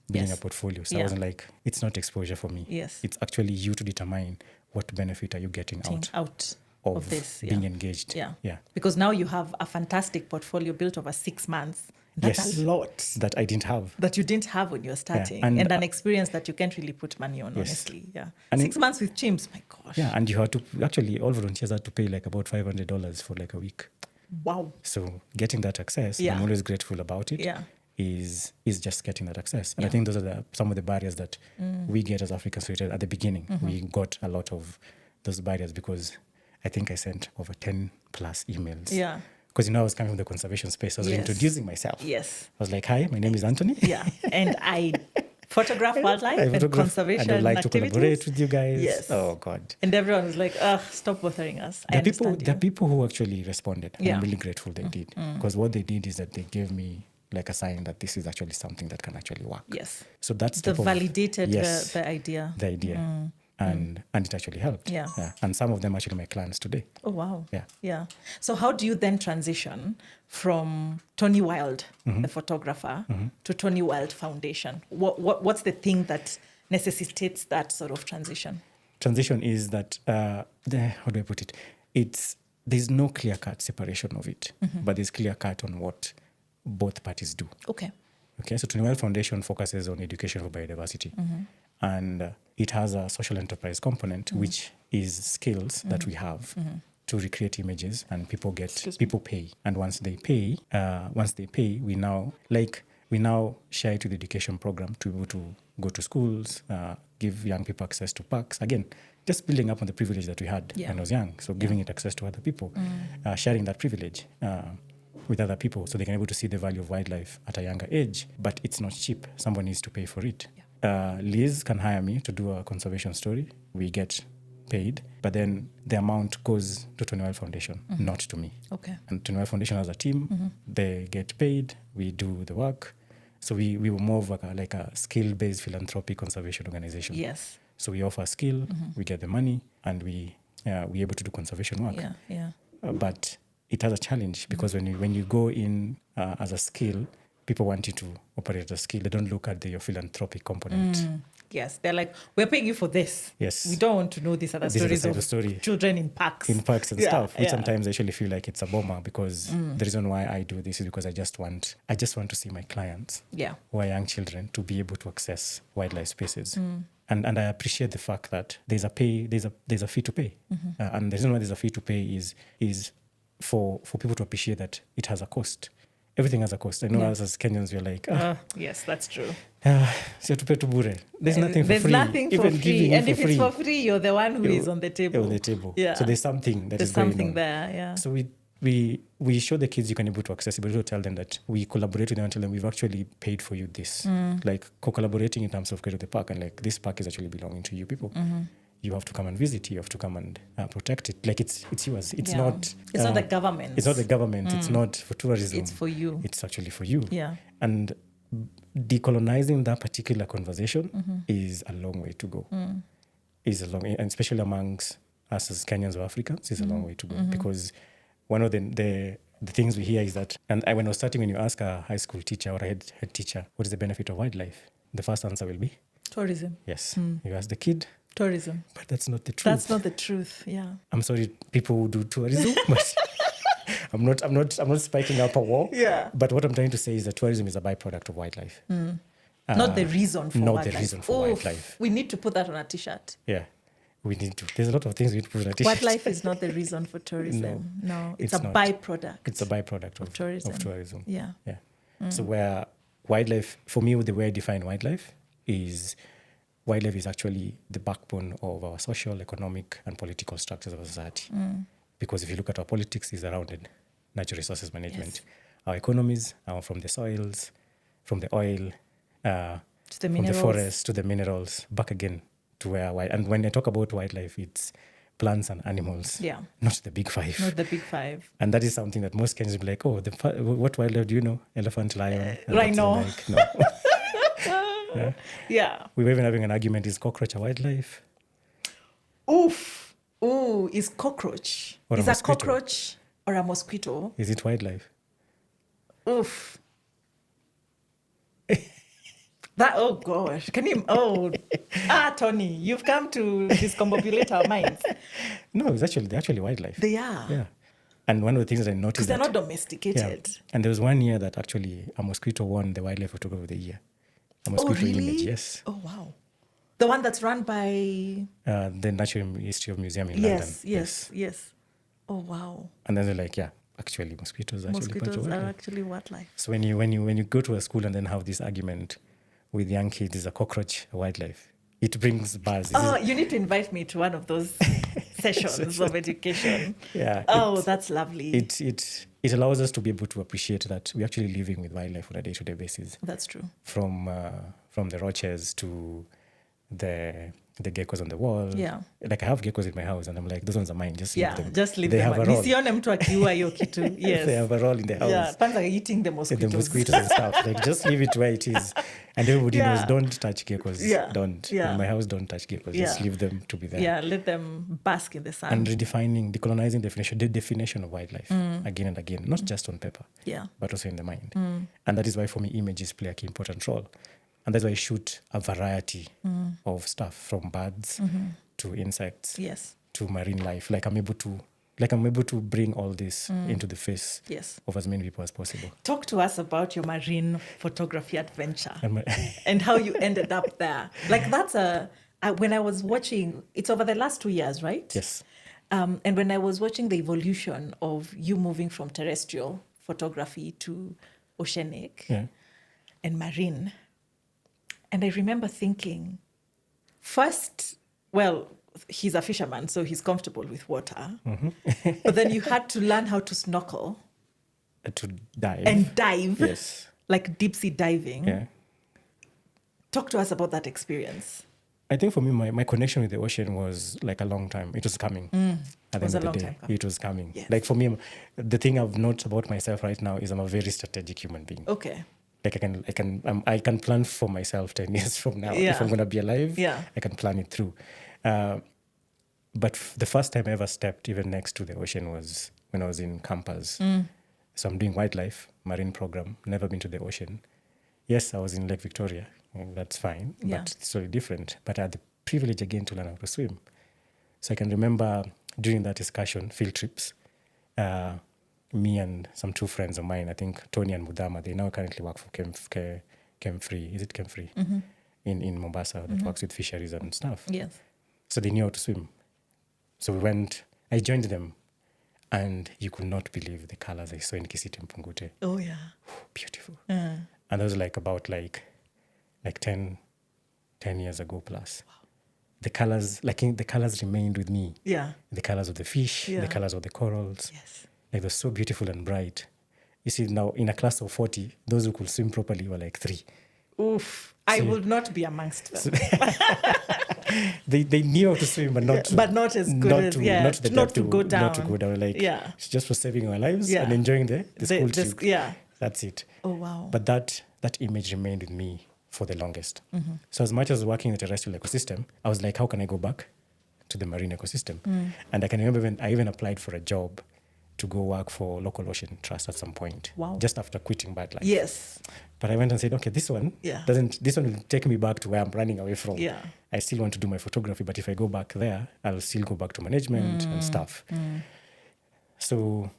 building Yes. a portfolio. So Yeah. I wasn't like, it's not exposure for me. Yes. It's actually you to determine what benefit are you getting Out of of this. being Yeah. engaged. Yeah. Yeah. Because now you have a fantastic portfolio built over 6 months. That's Yes. a lot That I didn't have. that you didn't have when you were starting. And- And an experience that you can't really put money on, Yes. honestly. Yeah. And 6 months with chimps, my gosh. Yeah, and you had to, actually, all volunteers had to pay like about $500 for like a week. Wow. So getting that access, Yeah. I'm always grateful about it. Yeah. Is just getting that access. And I Yeah. think those are some of the barriers that we get as African storytellers at the beginning. We got a lot of those barriers because I think I sent over 10 plus emails. Yeah. Because, I was coming from the conservation space. I was Yes. introducing myself. Yes. I was like, hi, my name is Anthony. Yeah. And I photograph wildlife I and photograph conservation and I would like to activities. collaborate with you guys. Yes. Oh, God. And everyone was like, stop bothering us. I There understand are you. people who actually responded. And Yeah. I'm really grateful they did. Because what they did is that they gave me like a sign that this is actually something that can actually work. Yes. So that's The validated yes, the idea. the idea. And it actually helped. Yeah. And some of them actually my clients today. Oh, wow. Yeah. Yeah. So how do you then transition from Tony Wild, the photographer, to Tony Wild Foundation? What's the thing that necessitates that sort of transition? Transition is that, how do I put it? There's no clear-cut separation of it, but there's clear-cut on what both parties do. Okay. Okay, so Tony Wild Foundation focuses on education for biodiversity. And it has a social enterprise component, which is skills that we have to recreate images, and people pay. And once they pay, we now share it with the education program to be able to go to schools, give young people access to parks. Again, just building up on the privilege that we had when I was young. So giving it access to other people, sharing that privilege with other people so they can be able to see the value of wildlife at a younger age. But it's not cheap. Someone needs to pay for it. Liz can hire me to do a conservation story. We get paid, but then the amount goes to Tony Wild Foundation, not to me. Okay. And Tony Wild Foundation has a team. They get paid. We do the work. So we were more of like a skill-based philanthropic conservation organization. Yes. So we offer a skill, we get the money, and we're able to do conservation work. But it has a challenge because when you go in as a skill, people want you to operate as a skill. They don't look at your philanthropic component. Yes, they're like, we're paying you for this. Yes. We don't want to know these other stories of children in parks. In parks and stuff, which sometimes I actually feel like it's a bummer because the reason why I do this is because I just want to see my clients, who are young children, to be able to access wildlife spaces. And I appreciate the fact that there's a fee to pay. And the reason why there's a fee to pay is for people to appreciate that it has a cost. Everything has a cost. I know us as Kenyans, we're like, yes, that's true. So to pay to bure. There's nothing for free. There's nothing for even free. And if it's for free, you're the one who is on the table. On the table. Yeah. So there's something that is going on. There's something there, yeah. So we show the kids you can be able to access it, but we tell them that we collaborate with them and tell them we've actually paid for you this. Like co-collaborating in terms of creating the park, and like this park is actually belonging to you people. You have to come and visit. You have to come and protect it. Like it's yours. It's not. It's not the government. It's not the government. It's not for tourism. It's for you. It's actually for you. Yeah. And decolonizing that particular conversation is a long way to go. Is a long, and especially amongst us as Kenyans or Africans, is a long way to go because one of the things we hear is that, and when I was starting, when you ask a high school teacher or a head teacher, what is the benefit of wildlife? The first answer will be tourism. Yes. You ask the kid. Tourism. But that's not the truth. That's not the truth, yeah. I'm sorry, people who do tourism, but I'm not spiking up a war. Yeah. But what I'm trying to say is that tourism is a byproduct of wildlife. Not the reason for wildlife. Not the reason for wildlife. We need to put that on a t-shirt. Yeah. We need to. There's a lot of things we need to put on a t-shirt. Wildlife is not the reason for tourism. No, it's a not. byproduct. It's a byproduct of tourism. Yeah. So where wildlife, for me, the way I define wildlife is actually the backbone of our social, economic, and political structures of our society. Because if you look at our politics, it's around natural resources management. Yes. Our economies are from the soils, from the oil, from the forest to the minerals, back again to where. And when I talk about wildlife, it's plants and animals, not the big five. Not the big five. And that is something that most Kenyans will be like, oh, what wildlife do you know? Elephant, lion. Rhino. Like, no. Yeah. We were even having an argument, is cockroach a wildlife? Oof. Ooh, is cockroach. Is a cockroach or a mosquito? Is it wildlife? Oof. Oh gosh. Can you, Tony, you've come to discombobulate our minds. No, they're actually wildlife. They are. Yeah. And one of the things that I noticed, because they're not domesticated. Yeah. And there was one year that actually a mosquito won the wildlife photographer of the year. A mosquito image, yes. Oh, wow. The one that's run by... the Natural History of Museum in London. Yes. Oh, wow. And then they're like, actually mosquitoes are actually wildlife. So when you go to a school and then have this argument with young kids, is a cockroach a wildlife? It brings buzz. You need to invite me to one of those sessions of education. Yeah. That's lovely. It allows us to be able to appreciate that we're actually living with wildlife on a day-to-day basis. That's true. From the roaches to the geckos on the wall. Yeah. Like I have geckos in my house and I'm like, those ones are mine. Just leave them. Just leave them. They have a role. Yes. They have a role in the house. Yeah. Pans are eating the mosquitoes. The mosquitoes and stuff. Like just leave it where it is. And everybody knows, don't touch geckos. Yeah. Don't. Yeah. In my house, don't touch geckos. Just leave them to be there. Yeah, let them bask in the sun. And decolonizing the definition of wildlife again and again, not just on paper, but also in the mind. And that is why for me, images play an important role. And that's why I shoot a variety of stuff, from birds to insects to marine life. Like I'm able to bring all this into the face of as many people as possible. Talk to us about your marine photography adventure and how you ended up there. Like that's when I was watching, it's over the last 2 years, right? Yes. And when I was watching the evolution of you moving from terrestrial photography to oceanic and marine, and I remember thinking, first, well, he's a fisherman, so he's comfortable with water. But then you had to learn how to snorkel. To dive. And dive. Yes. Like deep sea diving. Yeah. Talk to us about that experience. I think for me, my connection with the ocean was like a long time. It was coming. At the end of the day, it was coming. Yes. Like for me, the thing I've noticed about myself right now is I'm a very strategic human being. Okay. Like I can plan for myself 10 years from now. If I'm going to be alive, I can plan it through. But the first time I ever stepped even next to the ocean was when I was in campus. So I'm doing wildlife, marine program, never been to the ocean. Yes, I was in Lake Victoria. That's fine, but it's totally different. But I had the privilege again to learn how to swim. So I can remember during that excursion, field trips, me and some 2 friends of mine, I think Tony and Mudama, they now currently work for Chem3. Is it Chem3? In Mombasa that works with fisheries and stuff. Yes. So they knew how to swim. So I joined them, and you could not believe the colors I saw in Kisiti and Pungute. Oh, yeah. Beautiful. And that was about 10 years ago plus. Wow. The colors remained with me. Yeah. The colors of the fish, the colors of the corals. Yes. They're so beautiful and bright. You see, now in a class of 40, those who could swim properly were 3. Oof. I would not be amongst them. They knew how to swim, but not as good not to go down. Not to go down. It's just for saving our lives and enjoying the school trip. Yeah. That's it. Oh, wow. But that image remained with me for the longest. So as much as working in the terrestrial ecosystem, I was like, how can I go back to the marine ecosystem? And I can remember I even applied for a job to go work for Local Ocean Trust at some point. Wow. Just after quitting BirdLife. Yes. But I went and said, okay, this one will take me back to where I'm running away from. Yeah. I still want to do my photography, but if I go back there, I'll still go back to management and stuff. So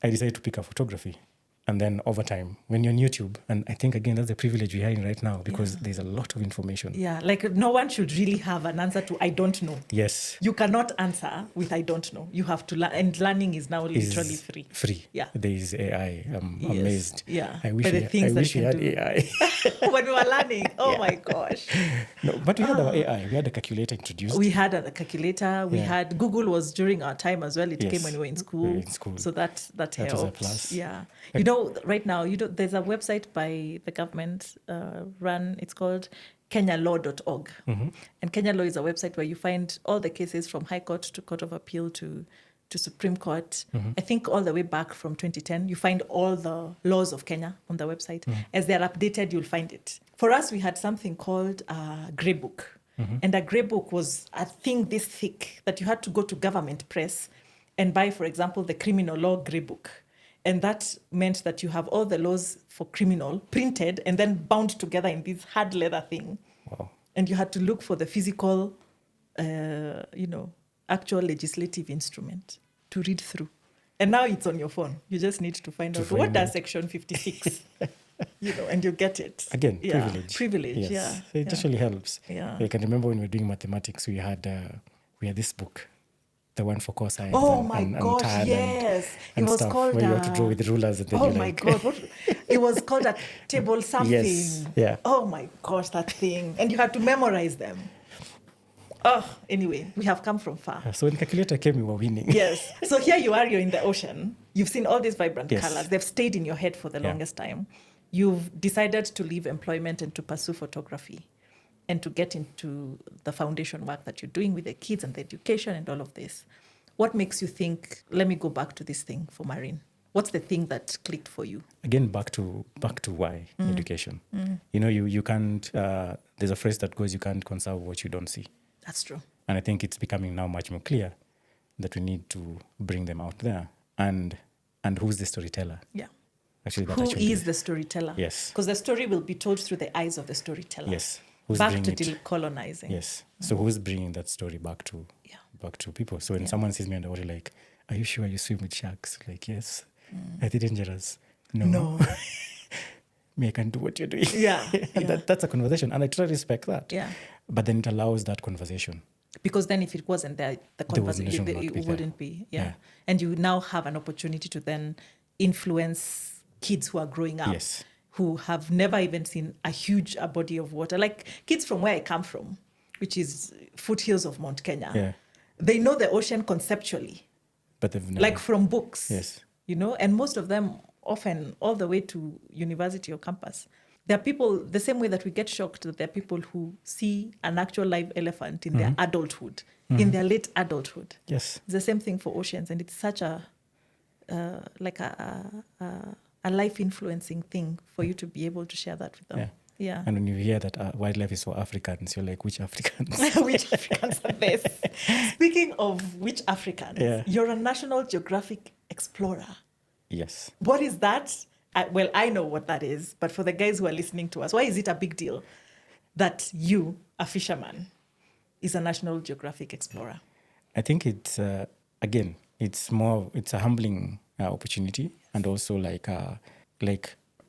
I decided to pick up photography. And then over time, when you're on YouTube, and I think, again, that's the privilege we're having right now because there's a lot of information. Yeah, no one should really have an answer to I don't know. Yes. You cannot answer with I don't know. You have to learn. And learning is now literally free. Free. Yeah. There is AI. I'm amazed. Yeah. I wish we had AI. When we were learning, my gosh. No, but we had our AI. We had a calculator introduced. We had a calculator. We had Google was during our time as well. It came when we were in school. So that helped. That was a plus. Yeah. Right now, there's a website by the government run. It's called kenyalaw.org. And Kenya Law is a website where you find all the cases from High Court to Court of Appeal to Supreme Court. I think all the way back from 2010, you find all the laws of Kenya on the website. As they're updated, you'll find it. For us, we had something called a grey book. And a grey book was a thing this thick that you had to go to government press and buy, for example, the criminal law grey book. And that meant that you have all the laws for criminal printed and then bound together in this hard leather thing. Wow. And you had to look for the physical, actual legislative instrument to read through. And now it's on your phone. You just need to find out what does Section 56, and you get it. Again, Privilege, yes. yeah. So it actually helps. Yeah. I can remember when we were doing mathematics, we had this book. The one for cosine. Oh my gosh, yes. And it was stuff, called... where you have to draw with rulers. And then oh my God. It was called a table something. Yes, yeah. Oh my gosh, that thing. And you had to memorize them. Oh, anyway, we have come from far. So when the calculator came, we were winning. Yes. So here you're in the ocean. You've seen all these vibrant colors. They've stayed in your head for the longest time. You've decided to leave employment and to pursue photography and to get into the foundation work that you're doing with the kids and the education and all of this. What makes you think, let me go back to this thing for marine? What's the thing that clicked for you? Again, back to why, education. You can't, there's a phrase that goes, you can't conserve what you don't see. That's true. And I think it's becoming now much more clear that we need to bring them out there. And who's the storyteller? Yeah. Actually, who is the storyteller? Yes. Because the story will be told through the eyes of the storyteller. Yes. Back to decolonizing. Yes. So who's bringing that story back to people? So when someone sees me underwater, like, are you sure you swim with sharks? Like, yes. Are they dangerous? No. Me, I can do what you're doing. Yeah. And that's a conversation. And I try to respect that. Yeah. But then it allows that conversation. Because then if it wasn't there, the conversation it wouldn't be. Yeah. And you now have an opportunity to then influence kids who are growing up. Yes. Who have never even seen a huge body of water. Like kids from where I come from, which is foothills of Mount Kenya. Yeah. They know the ocean conceptually. But they've never... Like from books. Yes. And most of them often all the way to university or campus. There are people, the same way that we get shocked that there are people who see an actual live elephant in their adulthood, in their late adulthood. Yes. It's the same thing for oceans. And it's such a a life influencing thing for you to be able to share that with them. Yeah. And when you hear that wildlife is for Africans, you're like, which Africans? Which Africans are this? Speaking of which Africans, you're a National Geographic explorer. Yes. What is that? Well, I know what that is, but for the guys who are listening to us, why is it a big deal that you, a fisherman, is a National Geographic explorer? I think it's, again, it's a humbling opportunity, and also like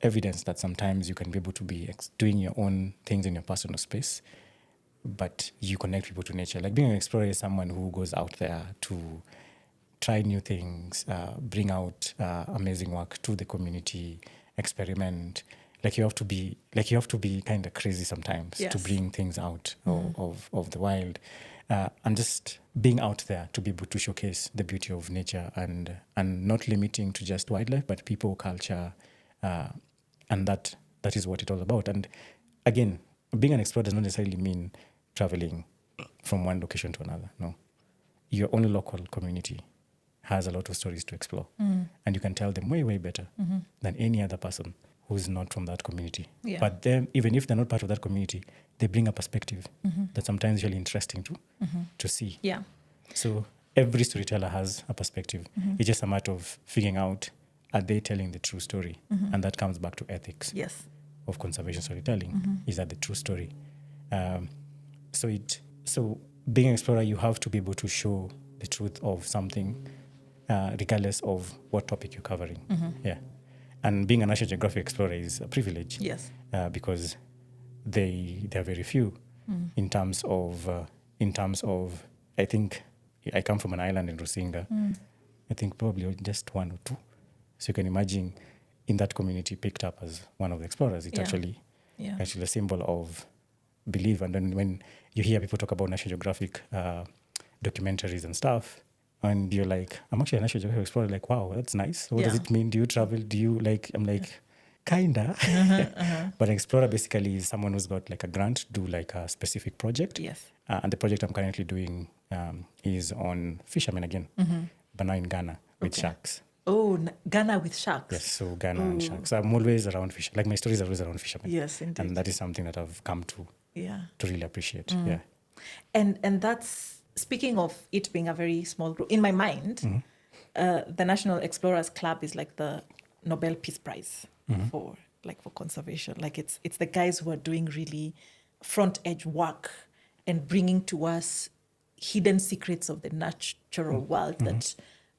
evidence that sometimes you can be able to be doing your own things in your personal space, but you connect people to nature. Like being an explorer is someone who goes out there to try new things, bring out amazing work to the community, experiment. Like you have to be kind of crazy sometimes to bring things out of the wild, and just being out there to be able to showcase the beauty of nature, and not limiting to just wildlife, but people, culture, and that is what it's all about. And again, being an explorer does not necessarily mean traveling from one location to another. No, your own local community has a lot of stories to explore, and you can tell them way, way better than any other person who's not from that community. Yeah. But then, even if they're not part of that community, they bring a perspective that's sometimes really interesting to see. Yeah. So every storyteller has a perspective. It's just a matter of figuring out, are they telling the true story? And that comes back to ethics of conservation storytelling. Is that the true story? So being an explorer, you have to be able to show the truth of something, regardless of what topic you're covering. Yeah. And being a National Geographic explorer is a privilege. Yes. Because they are very few in terms of I think I come from an island in Rusinga. I think probably just one or two. So you can imagine, in that community, picked up as one of the explorers. It's actually a symbol of belief. And then when you hear people talk about National Geographic documentaries and stuff, and you're like, I'm actually a National Geographic explorer, like, wow, that's nice. What does it mean? Do you travel? Do you like, I'm like, kinda. But an explorer basically is someone who's got like a grant to do like a specific project. Yes. And the project I'm currently doing is on fishermen again, but now in Ghana with sharks. Oh, Ghana with sharks. Yes, so Ghana and sharks. So I'm always around fish. Like my stories are always around fishermen. Yes, indeed. And that is something that I've come to really appreciate. Yeah. And that's, speaking of it being a very small group, in my mind, the National Explorers Club is like the Nobel Peace Prize for conservation. Like it's the guys who are doing really front edge work and bringing to us hidden secrets of the natural world that,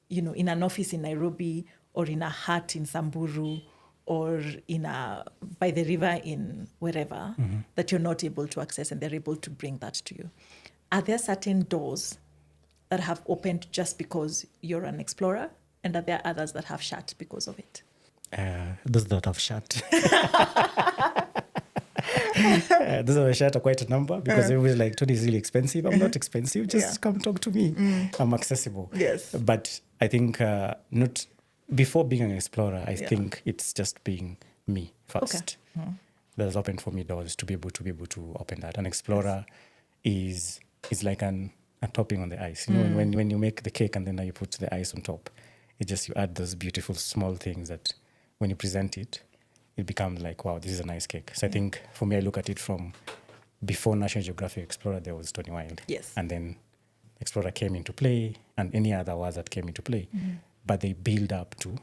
you know, in an office in Nairobi or in a hut in Samburu or by the river in wherever that you're not able to access, and they're able to bring that to you. Are there certain doors that have opened just because you're an explorer, and are there others that have shut because of it? Those that have shut. Those that have shut are quite a number, because everybody's like, Tony is really expensive. I'm not expensive. Just come talk to me. I'm accessible. Yes. But I think not before being an explorer, I think it's just being me first. Okay. That has opened for me doors to be able to open that. An explorer is like a topping on the ice. You know, when you make the cake and then you put the ice on top, it just, you add those beautiful small things that when you present it, it becomes like, wow, this is a nice cake. So I think for me, I look at it from before National Geographic Explorer, there was Tony Wild. Yes. And then Explorer came into play, and any other words that came into play. But they build up to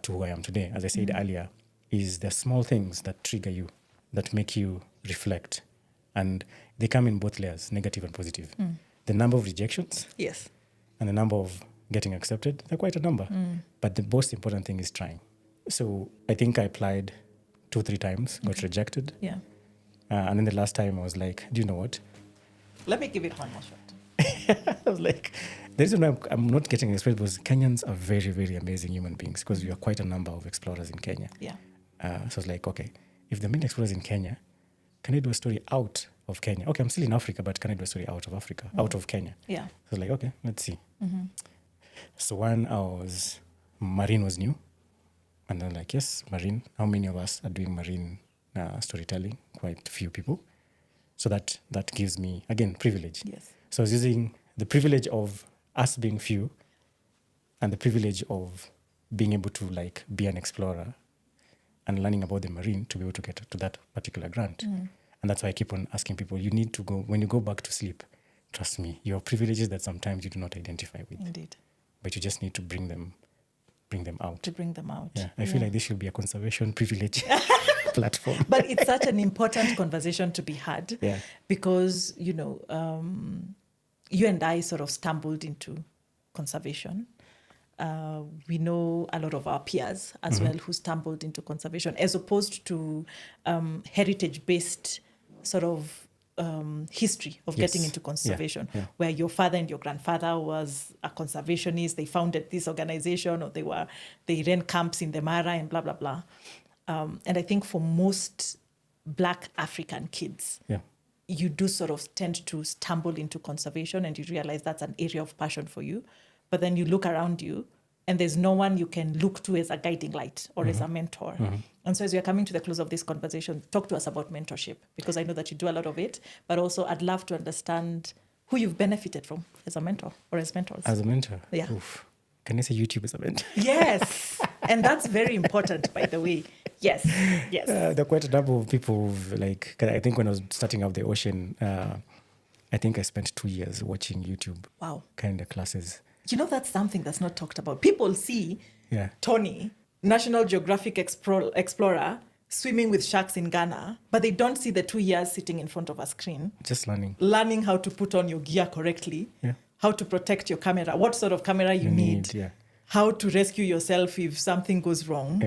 who I am today. As I said earlier, is the small things that trigger you, that make you reflect. And they come in both layers, negative and positive. The number of rejections and the number of getting accepted, they're quite a number. But the most important thing is trying. So I think I applied 2-3 times, got rejected. Yeah. And then the last time I was like, do you know what? Let me give it one more shot. I was like, the reason why I'm not getting expressed was Kenyans are very, very amazing human beings, because we are quite a number of explorers in Kenya. Yeah. So I was like, okay, if there are many explorers in Kenya, can I do a story out of Kenya? Okay, I'm still in Africa, but can I do a story out of Africa, out of Kenya? Yeah. So I was like, okay, let's see. So marine was new. And then like, yes, marine. How many of us are doing marine storytelling? Quite few people. So that gives me, again, privilege. Yes. So I was using the privilege of us being few and the privilege of being able to like be an explorer and learning about the marine to be able to get to that particular grant. And that's why I keep on asking people, you need to go, when you go back to sleep, trust me, you have privileges that sometimes you do not identify with. Indeed. But you just need to bring them out. To bring them out. Yeah, I feel like this should be a conservation privilege platform. But it's such an important conversation to be had, because, you know, you and I sort of stumbled into conservation. We know a lot of our peers as well who stumbled into conservation, as opposed to heritage-based sort of history of getting into conservation, where your father and your grandfather was a conservationist. They founded this organization, or they ran camps in the Mara and blah, blah, blah. And I think for most Black African kids, you do sort of tend to stumble into conservation, and you realize that's an area of passion for you. But then you look around you, and there's no one you can look to as a guiding light or as a mentor. And so as we're coming to the close of this conversation, talk to us about mentorship, because I know that you do a lot of it, but also I'd love to understand who you've benefited from as a mentor or as mentors. As a mentor? Yeah. Oof. Can I say YouTube is a mentor? Yes. And that's very important, by the way. Yes. There are quite a number of people like, I think when I was starting out the ocean, I think I spent 2 years watching YouTube. Wow. Kind of classes. You know, that's something that's not talked about. People see Tony, National Geographic Explorer, swimming with sharks in Ghana, but they don't see the 2 years sitting in front of a screen. Just learning. Learning how to put on your gear correctly, how to protect your camera, what sort of camera you need, how to rescue yourself if something goes wrong.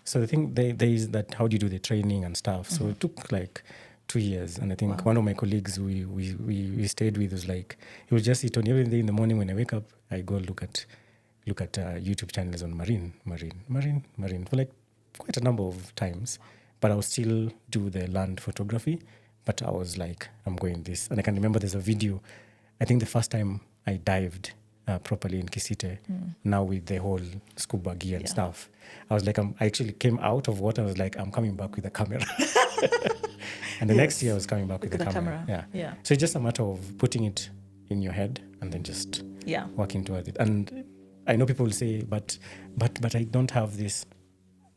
So the thing there is that, how do you do the training and stuff? So it took like 2 years, and I think one of my colleagues we stayed with was like, he would just sit on every day in the morning when I wake up, I go look at YouTube channels on marine for like quite a number of times, but I would still do the land photography. But I was like, I'm going this, and I can remember there's a video. I think the first time I dived properly in Kisite, now with the whole scuba gear and stuff, I was like, I actually came out of water. I was like, I'm coming back with a camera. And the next year I was coming back with the camera. Yeah. So it's just a matter of putting it in your head and then just working towards it. And I know people will say, but I don't have this.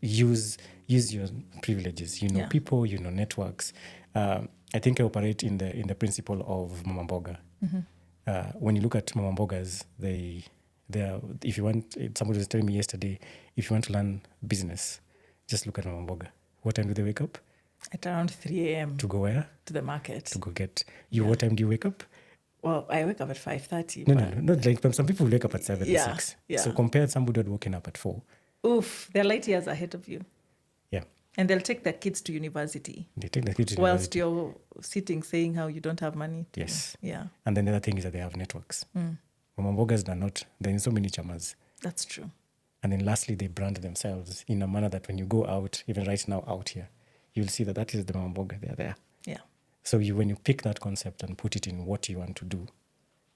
Use your privileges. You know people. You know networks. I think I operate in the principle of Mama Mboga. When you look at Mama Mbogas, they are. If you want, somebody was telling me yesterday, if you want to learn business, just look at Mama Mboga. What time do they wake up? At around 3 a.m. To go where? To the market. To go get you. What time do you wake up? Well, I wake up at 5:30. No. Like some people wake up at 7 or 6. So compare somebody who had woken up at 4. Oof, they're light years ahead of you. Yeah. And they'll take their kids to university. They take their kids to whilst university. You're sitting saying how you don't have money. Yes. Yeah. And then the other thing is that they have networks. Mama Mbogas are not. There are so many chamas. That's true. And then lastly, they brand themselves in a manner that when you go out, even right now out here, you'll see that is the Mama Mboga. They're there. Yeah. So when you pick that concept and put it in what you want to do,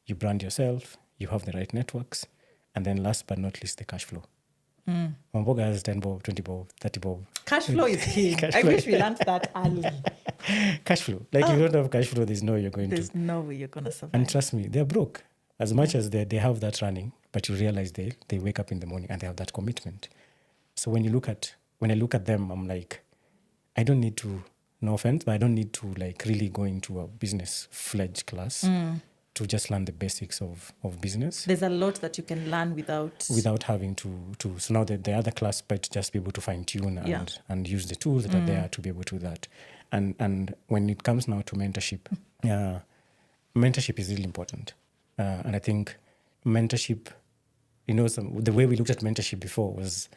you brand yourself, you have the right networks, and then last but not least, the cash flow. Mama Mboga has 10 bob, 20 bob, 30 bob. Cash flow is key. I wish we learned that early. Cash flow. Like if you don't have cash flow, there's no way you're going There's no way you're going to survive. And trust me, they're broke. As much as they have that running, but you realize they wake up in the morning and they have that commitment. So when I look at them, I'm like, I don't need to, no offense, but I don't need to like really go into a business-fledged class to just learn the basics of business. There's a lot that you can learn without having to. So now the other class might just be able to fine-tune and use the tools that are there to be able to do that. And when it comes now to mentorship, mentorship is really important. And I think mentorship, the way we looked at mentorship before was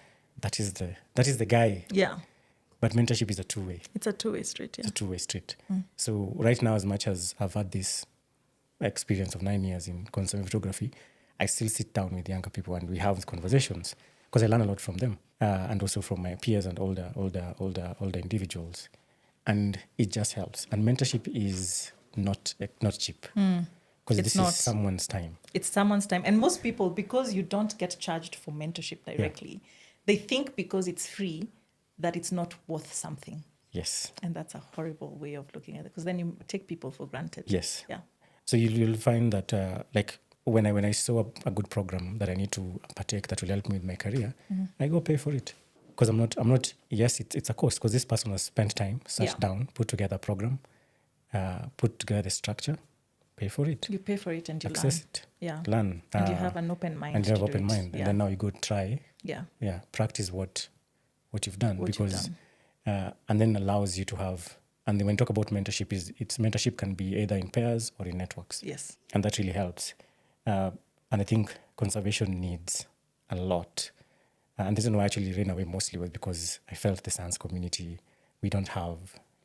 that is the guy. Yeah. But mentorship is a two-way. It's a two-way street, yeah. It's a two-way street. So right now, as much as I've had this experience of 9 years in conservation photography, I still sit down with younger people and we have conversations because I learn a lot from them and also from my peers and older individuals. And it just helps. And mentorship is not cheap. Because this is someone's time. It's someone's time. And most people, because you don't get charged for mentorship directly, they think because it's free that it's not worth something. Yes. And that's a horrible way of looking at it, because then you take people for granted. Yes. Yeah. So you'll find that like when I saw a good program that I need to partake that will help me with my career, I go pay for it. because I'm not. Yes, it's a course because this person has spent time, sat down, put together a program, put together the structure, pay for it. You pay for it and you access learn. it. Yeah. Learn. And you have an open mind. And you have to open do it. mind, Yeah. and then now you go try. Yeah. Yeah. Practice what you've done What you've because, done. and then allows you to have. And then when you talk about mentorship, mentorship can be either in pairs or in networks. Yes. And that really helps. And I think conservation needs a lot. And the reason why I actually ran away mostly was because I felt the science community, we don't have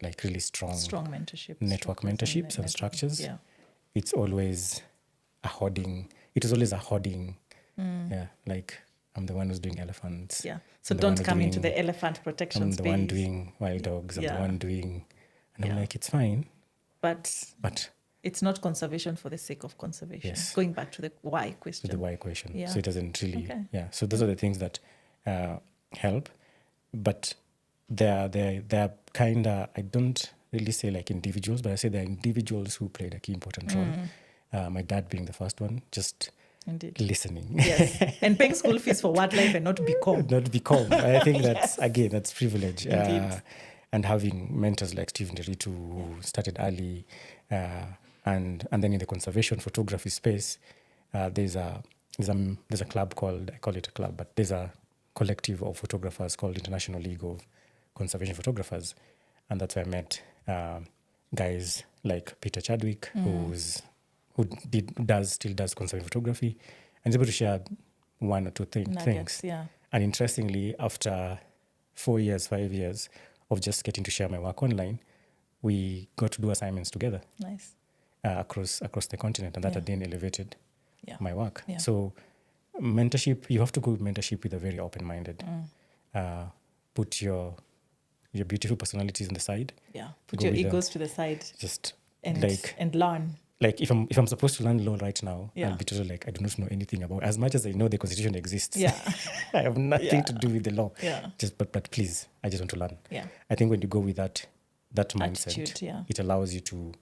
like really strong mentorship, network mentorships and structures. Yeah. It's always a hoarding. It was always a hoarding. Yeah, like I'm the one who's doing elephants. Yeah. So I'm the don't one come doing- into the elephant protection I'm space. the one doing wild dogs. I'm the Yeah. one doing, and I'm Yeah. like, it's fine, But but it's not conservation for the sake of conservation. Yes. Going back to the why question. to the why question. Yeah. So it doesn't really. Okay. Yeah. So those are the things that help, but they're kind of. I don't really say like individuals, but I say they're individuals who played a key important role. My dad being the first one, just Indeed. listening. Yes. And paying school fees for wildlife and not become. Not become. I think that's again that's privilege. Indeed. And having mentors like Stephen Deritu who started early, and then in the conservation photography space, there's a club called, I call it a club, but there's a collective of photographers called International League of Conservation Photographers, and that's where I met guys like Peter Chadwick, who still does conservation photography, and is able to share one or two Nuggets, things. yeah. And interestingly, after 5 years of just getting to share my work online, we got to do assignments together Nice. across the continent, and that Yeah. again elevated Yeah. my work. Yeah. So mentorship, you have to go with mentorship with a very open-minded. Put your beautiful personalities on the side. Yeah. Put Go your with the- egos to the side Just and like learn. if I'm supposed to learn law right now, Yeah. I'll be totally like I do not know anything about. As much as I know the Constitution exists, Yeah. I have nothing Yeah. to do with the law. Yeah. But please, I just want to learn. Yeah. I think when you go with that mindset, Attitude, yeah. it allows you to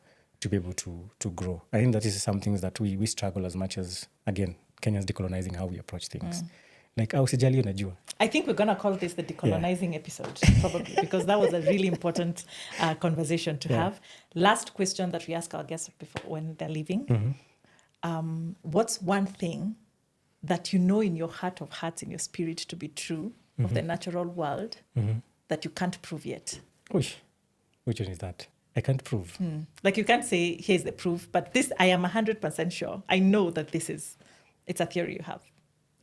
be able to grow. I think that is some things that we struggle as much as, again, Kenyans decolonizing how we approach things. Like, usijali unajua. I think we're going to call this the decolonizing episode, probably, because that was a really important conversation to have. Last question that we ask our guests before when they're leaving. What's one thing that you know in your heart of hearts, in your spirit to be true of the natural world that you can't prove yet? Which one is that? I can't prove. Like you can't say, here's the proof, but this, I am 100% sure. I know that it's a theory you have.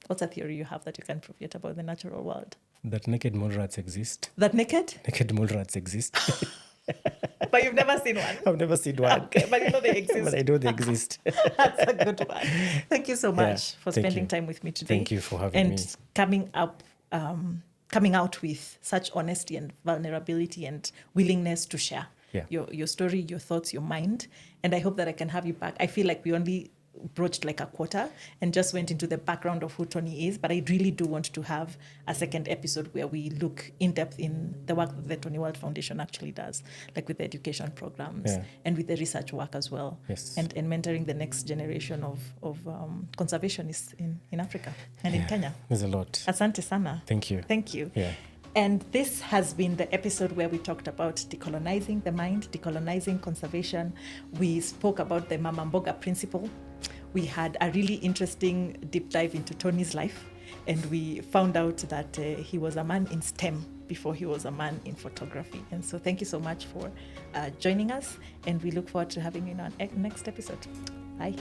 What's a theory you have that you can't prove yet about the natural world? That naked mole rats exist. That naked? Naked mole rats exist. But you've never seen one. I've never seen one. Okay, but you know they exist. But I know they exist. That's a good one. Thank you so much for thank spending you. time with me today. Thank you for having me. And coming out with such honesty and vulnerability and willingness to share your story, your thoughts, your mind. And I hope that I can have you back. I feel like we only broached like a quarter and just went into the background of who Tony is, but I really do want to have a second episode where we look in depth in the work that the Tony World Foundation actually does, like with the education programs and with the research work as well, and mentoring the next generation of conservationists in Africa and in Kenya. There's a lot. Asante sana. Thank you. Thank you. Yeah. And this has been the episode where we talked about decolonizing the mind, decolonizing conservation. We spoke about the Mama Mboga principle. We had a really interesting deep dive into Tony's life. And we found out that he was a man in STEM before he was a man in photography. And so thank you so much for joining us. And we look forward to having you in our next episode. Bye.